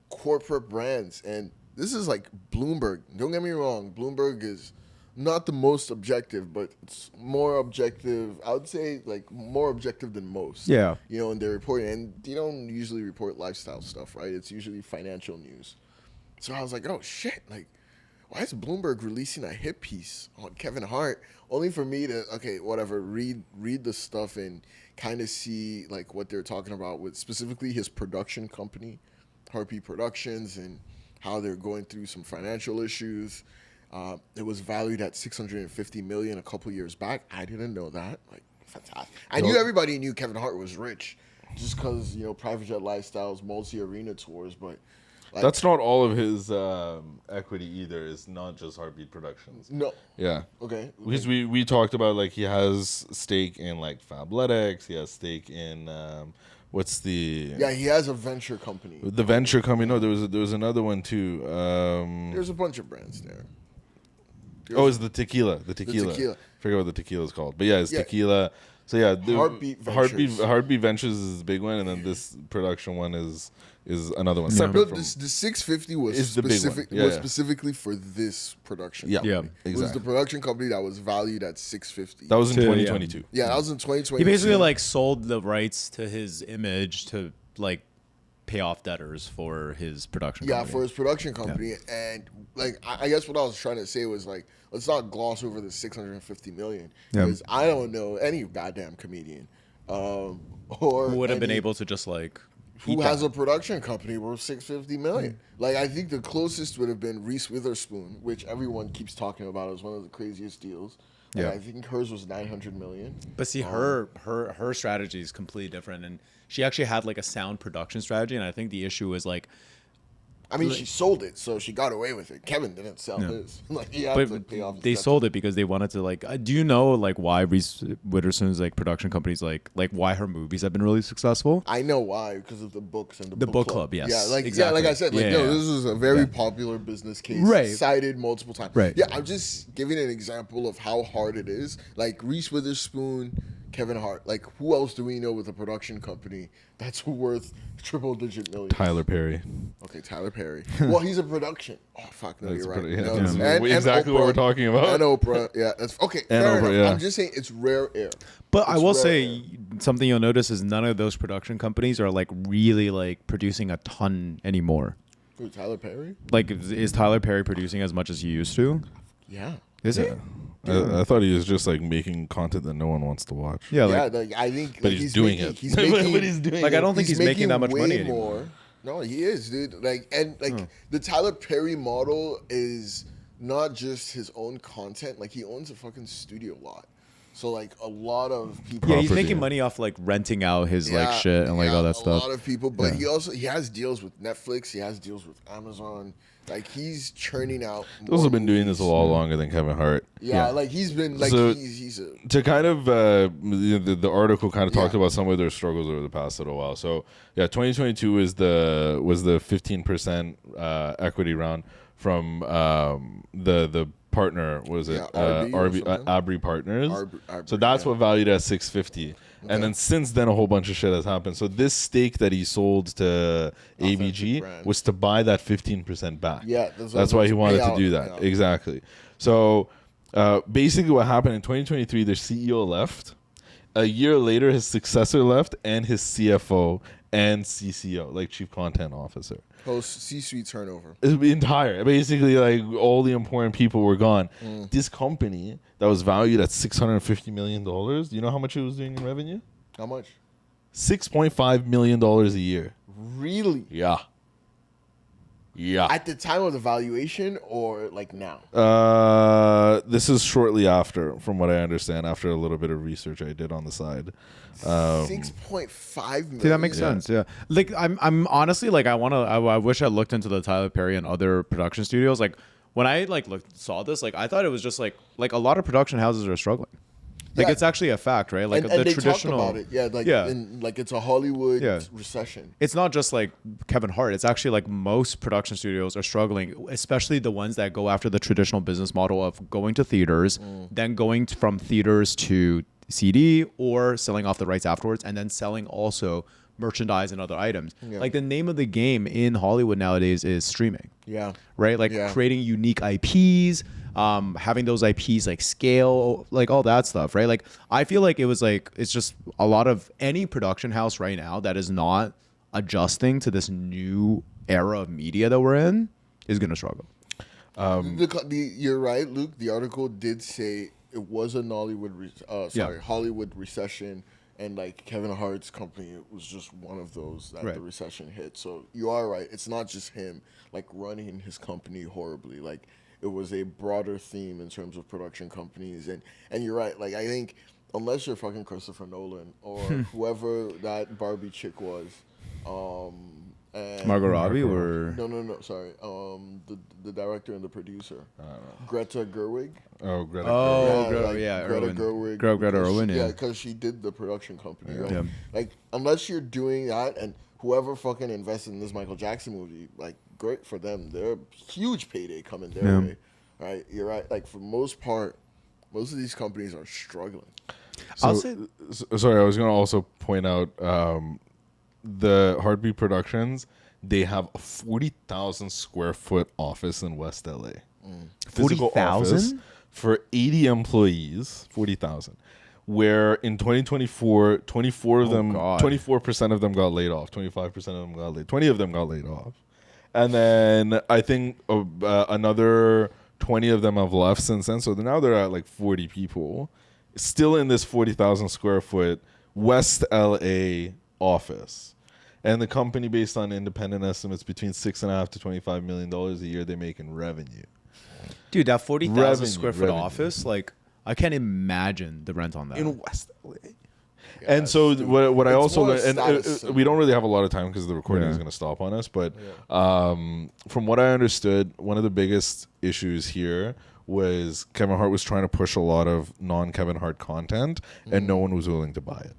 Speaker 2: corporate brands. And this is like Bloomberg. Don't get me wrong. Bloomberg is not the most objective, but it's more objective. I would say like more objective than most.
Speaker 1: Yeah.
Speaker 2: You know, in their reporting. And they don't usually report lifestyle stuff, right? It's usually financial news. So I was like, oh shit, like why is Bloomberg releasing a hit piece on Kevin Hart only for me to read the stuff and kind of see like what they're talking about with specifically his production company, Hartbeat Productions, and how they're going through some financial issues. It was valued at $650 million a couple years back. I didn't know that. Like fantastic. I knew everybody knew Kevin Hart was rich just because private jet lifestyles, multi-arena tours, but. Like,
Speaker 3: that's not all of his equity either. It's not just Hartbeat Productions.
Speaker 2: No.
Speaker 3: Yeah.
Speaker 2: Okay.
Speaker 3: Because we talked about like he has stake in like Fabletics. He has stake in what's the
Speaker 2: he has a venture company.
Speaker 3: The venture company. No, there was another one too.
Speaker 2: There's a bunch of brands there.
Speaker 3: It's the tequila. The tequila. I forget what the tequila is called, but it's tequila. So
Speaker 2: Hartbeat Ventures.
Speaker 3: Hartbeat Ventures is the big one, and then this production one is another one.
Speaker 2: Yeah.
Speaker 3: Separate
Speaker 2: The 650 was specifically for this production.
Speaker 3: Yeah,
Speaker 2: company.
Speaker 3: exactly.
Speaker 2: It was the production company that was valued at 650.
Speaker 3: That was in 2022.
Speaker 2: Yeah, that was in 2022.
Speaker 1: He basically like sold the rights to his image to like pay off debtors for his production company.
Speaker 2: Yeah, for his production company. And like I guess what I was trying to say was like, let's not gloss over the $650 million. Because I don't know any goddamn comedian or
Speaker 1: who would have been able to just like
Speaker 2: who has a production company worth $650 million. Like I think the closest would have been Reese Witherspoon, which everyone keeps talking about as one of the craziest deals. Like, I think hers was $900 million.
Speaker 1: But see, her strategy is completely different, and she actually had like a sound production strategy. And I think the issue was like,
Speaker 2: I mean, she sold it, so she got away with it. Kevin didn't sell his. Like he had to pay off.
Speaker 1: They sold it because they wanted to like. Do you know like why Reese Witherspoon's like production companies like why her movies have been really successful?
Speaker 2: I know why, because of the books and
Speaker 1: the book club. Yes,
Speaker 2: yeah, like
Speaker 1: exactly.
Speaker 2: like I said, like this is a very popular business case, cited multiple times.
Speaker 1: Right.
Speaker 2: Yeah, I'm just giving an example of how hard it is. Like Reese Witherspoon, Kevin Hart. Like who else do we know with a production company that's worth triple-digit millions?
Speaker 3: Tyler Perry.
Speaker 2: Okay, Tyler Perry. Well, he's a production. Oh fuck, no, you're right.
Speaker 3: And exactly what we're talking about.
Speaker 2: And Oprah. Yeah, that's okay. Fair enough. I'm just saying it's rare air.
Speaker 1: But I will say something you'll notice is none of those production companies are like really like producing a ton anymore.
Speaker 2: Who, Tyler Perry?
Speaker 1: Like, is Tyler Perry producing as much as he used to?
Speaker 2: Yeah.
Speaker 1: Is he?
Speaker 3: I thought he was just like making content that no one wants to watch.
Speaker 1: Yeah,
Speaker 2: like I think.
Speaker 3: But
Speaker 2: like,
Speaker 3: he's doing
Speaker 2: making,
Speaker 3: it.
Speaker 2: He's making,
Speaker 3: but he's doing
Speaker 1: like
Speaker 3: it.
Speaker 1: I don't think he's making that much money anymore.
Speaker 2: More. No, he is, dude. Like the Tyler Perry model is not just his own content. Like he owns a fucking studio lot. So like a lot of people.
Speaker 1: Yeah, he's making money off like renting out his like shit and like all that stuff.
Speaker 2: A lot of people, but he has deals with Netflix. He has deals with Amazon. Like he's churning out.
Speaker 3: Those have been doing this a lot longer than Kevin Hart.
Speaker 2: Yeah, like he's been like
Speaker 3: so
Speaker 2: he's a,
Speaker 3: to kind of the article kind of talked about some of their struggles over the past little while. So 2022 was the 15% equity round from the partner, was it Abri Partners? So that's what valued at 650. Okay. And then since then a whole bunch of shit has happened. So this stake that he sold to ABG was to buy that 15% back.
Speaker 2: Yeah,
Speaker 3: that's why he wanted to do that. Exactly. So basically what happened in 2023, their CEO left. A year later his successor left, and his CFO and CCO, like Chief Content Officer.
Speaker 2: Post C-suite turnover.
Speaker 3: Basically, like all the important people were gone. This company that was valued at $650 million. Do you know how much it was doing in revenue?
Speaker 2: How much?
Speaker 3: $6.5 million a year.
Speaker 2: Really?
Speaker 3: Yeah. Yeah.
Speaker 2: At the time of the valuation or like now?
Speaker 3: This is shortly after, from what I understand, after a little bit of research I did on the side.
Speaker 2: 6.5 million.
Speaker 4: See, that makes sense. Yeah. Like I'm honestly like I wish I looked into the Tyler Perry and other production studios. Like when I saw this, like I thought it was just like a lot of production houses are struggling. Like it's actually a fact, right? Like
Speaker 2: and
Speaker 4: the
Speaker 2: they
Speaker 4: traditional
Speaker 2: talked about it. Like it's a Hollywood recession.
Speaker 4: It's not just like Kevin Hart. It's actually like most production studios are struggling, especially the ones that go after the traditional business model of going to theaters, then going from theaters to CD or selling off the rights afterwards, and then selling also merchandise and other items.
Speaker 2: Yeah.
Speaker 4: Like the name of the game in Hollywood nowadays is streaming.
Speaker 2: Yeah.
Speaker 4: Right? Like creating unique IPs, having those IPs like scale, like all that stuff, right? Like I feel like it's just a lot of any production house right now that is not adjusting to this new era of media that we're in is going to struggle.
Speaker 2: You're right, Luke. The article did say it was a Hollywood recession, and like Kevin Hart's company, it was just one of those that the recession hit. So you are right. It's not just him like running his company horribly. Like it was a broader theme in terms of production companies, and you're right. Like I think unless you're fucking Christopher Nolan or whoever that Barbie chick was, and
Speaker 4: Margot Robbie or
Speaker 2: no, sorry, the director and the producer, Greta Gerwig.
Speaker 3: Greta
Speaker 2: Gerwig.
Speaker 4: Greta Gerwig.
Speaker 2: Yeah, because she did the production company, right?
Speaker 4: Yeah.
Speaker 2: Like unless you're doing that, and whoever fucking invested in this Michael Jackson movie, like great for them. They're a huge payday coming their way, right? You're right. Like for most part, most of these companies are struggling.
Speaker 4: I'll say.
Speaker 3: Sorry, I was going to also point out the Hartbeat Productions. They have a 40,000 square foot office in West LA. Physical
Speaker 4: 40,000
Speaker 3: office for 80 employees. 40,000. Where in 2024, 24% of them got laid off. 25% of them got laid. 20 of them got laid off. And then I think another 20 of them have left since then. So now they're at like 40 people, still in this 40,000 square foot West LA office. And the company, based on independent estimates, between $6.5 to $25 million a year they make in revenue.
Speaker 4: Dude, that 40,000 square foot office, like I can't imagine the rent on that
Speaker 3: in West LA. Yeah, and so what I also learned, and we don't really have a lot of time because the recording is going to stop on us, but from what I understood, one of the biggest issues here was Kevin Hart was trying to push a lot of non-Kevin Hart content, and no one was willing to buy it.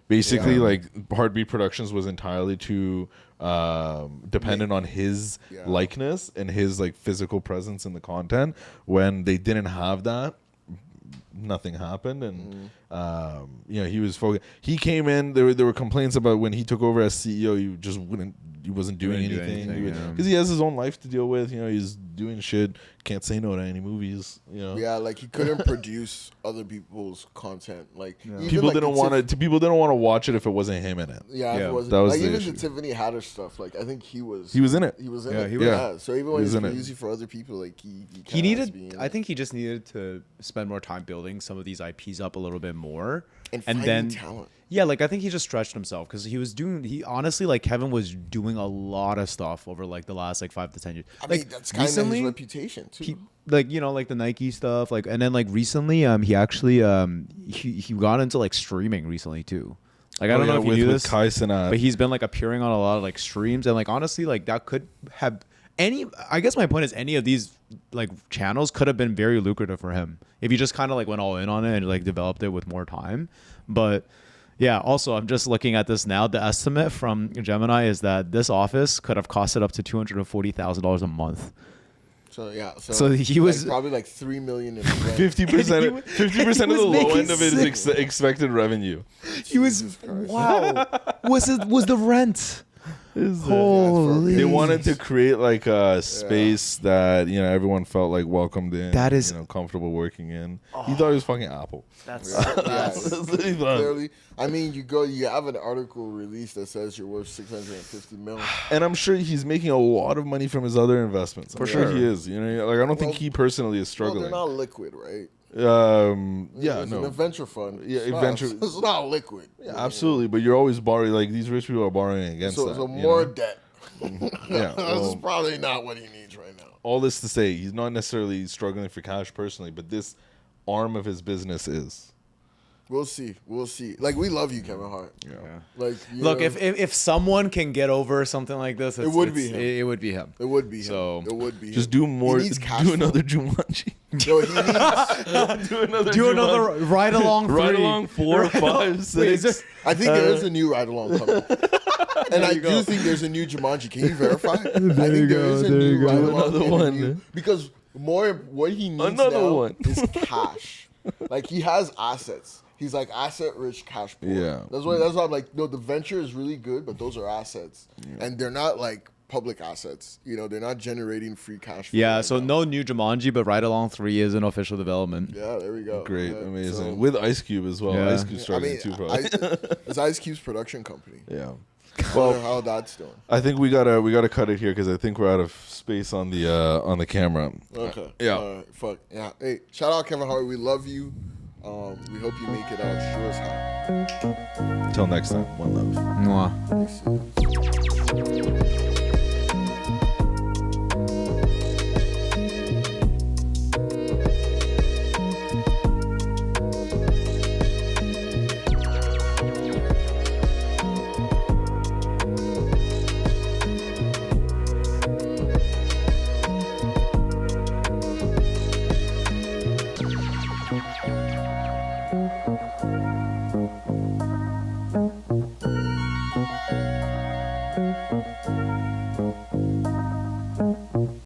Speaker 3: Basically, like Hartbeat Productions was entirely too dependent on his likeness and his like physical presence in the content. When they didn't have that, nothing happened, and he was focused. He came in. There were complaints about when he took over as CEO. He wasn't doing anything because he has his own life to deal with. He's doing shit. Can't say no to any movies.
Speaker 2: Yeah, like he couldn't produce other people's content. Like
Speaker 3: people didn't want to. People didn't want to watch it if it wasn't him in it.
Speaker 2: Yeah,
Speaker 3: that was
Speaker 2: like
Speaker 3: the
Speaker 2: even
Speaker 3: issue.
Speaker 2: the Tiffany Haddish stuff. Like I think he was
Speaker 3: in it.
Speaker 2: He was in
Speaker 4: Yeah,
Speaker 2: it.
Speaker 4: he was.
Speaker 2: Yeah. So even when he's
Speaker 3: in it.
Speaker 2: producing for other people, like
Speaker 4: he needed. I think he just needed to spend more time building some of these IPs up a little bit more,
Speaker 2: and
Speaker 4: then
Speaker 2: talent.
Speaker 4: Yeah, like I think he just stretched himself because he honestly, like Kevin was doing a lot of stuff over like the last like 5 to 10 years.
Speaker 2: I
Speaker 4: like
Speaker 2: mean, that's kind of his reputation too.
Speaker 4: Like like the Nike stuff, like, and then like recently, he actually he got into like streaming recently too. Like I don't know if you knew this, but he's been like appearing on a lot of like streams, and like honestly, like that could have I guess my point is any of these like channels could have been very lucrative for him if he just kind of like went all in on it and like developed it with more time. But yeah, also I'm just looking at this now. The estimate from Gemini is that this office could have costed up to $240,000 a month.
Speaker 2: So yeah,
Speaker 4: so he was
Speaker 2: probably like $3 million in
Speaker 3: 50%. 50% of the low end of it is expected revenue.
Speaker 4: He was wow. Was the rent? Holy!
Speaker 3: They wanted to create like a space that everyone felt like welcomed in.
Speaker 4: That is
Speaker 3: comfortable working in. He thought it was fucking Apple.
Speaker 4: That's
Speaker 2: clearly. I mean, you have an article released that says you're worth $650 million,
Speaker 3: and I'm sure he's making a lot of money from his other investments. I'm sure he is. Like I don't think he personally is struggling.
Speaker 2: They're not liquid, right?
Speaker 3: It's
Speaker 2: a venture fund.
Speaker 3: Yeah,
Speaker 2: it's not liquid.
Speaker 3: Yeah, absolutely. But you're always borrowing. Like these rich people are borrowing against that.
Speaker 2: So more debt.
Speaker 3: Yeah,
Speaker 2: That's probably not what he needs right now.
Speaker 3: All this to say, he's not necessarily struggling for cash personally, but this arm of his business is.
Speaker 2: We'll see. Like, we love you, Kevin Hart.
Speaker 3: Yeah.
Speaker 2: Like,
Speaker 1: look, if someone can get over something like this,
Speaker 2: it would be him.
Speaker 1: It would be him.
Speaker 2: It would be him.
Speaker 1: So
Speaker 2: it would be.
Speaker 3: Just
Speaker 2: him.
Speaker 3: do more.
Speaker 2: He needs cash
Speaker 3: Do
Speaker 2: flow.
Speaker 3: another Jumanji.
Speaker 2: No, he needs.
Speaker 1: Do another ride along.
Speaker 3: Ride along 4, 5, 6.
Speaker 2: I think there is a new ride along coming. And I do think there's a new Jumanji. Can you verify? I think there is a new ride along.
Speaker 3: Another one.
Speaker 2: Because what he needs
Speaker 3: Another
Speaker 2: now
Speaker 3: one.
Speaker 2: is cash. Like, he has assets. He's like asset-rich cash poor.
Speaker 3: Yeah.
Speaker 2: That's why I'm like, no, the venture is really good, but those are assets. Yeah. And they're not like public assets. You know, they're not generating free cash flow.
Speaker 1: Yeah,
Speaker 2: right
Speaker 1: so
Speaker 2: now.
Speaker 1: no new Jumanji, but Ride Along 3 is an official development.
Speaker 2: Yeah, there we go.
Speaker 3: Great,
Speaker 2: Yeah,
Speaker 3: amazing.
Speaker 2: so-
Speaker 3: With Ice Cube as well.
Speaker 1: Yeah.
Speaker 3: Ice Cube's struggling too, probably.
Speaker 2: It's Ice Cube's production company.
Speaker 3: Yeah.
Speaker 2: I wonder how that's doing.
Speaker 3: I think we gotta cut it here because I think we're out of space on the camera.
Speaker 2: Okay.
Speaker 3: Yeah.
Speaker 2: Fuck. Yeah. Hey, shout out Kevin Hart. We love you. We hope you make it out sure as hell.
Speaker 3: Until next time, one love.
Speaker 1: Mwah.
Speaker 2: Peace.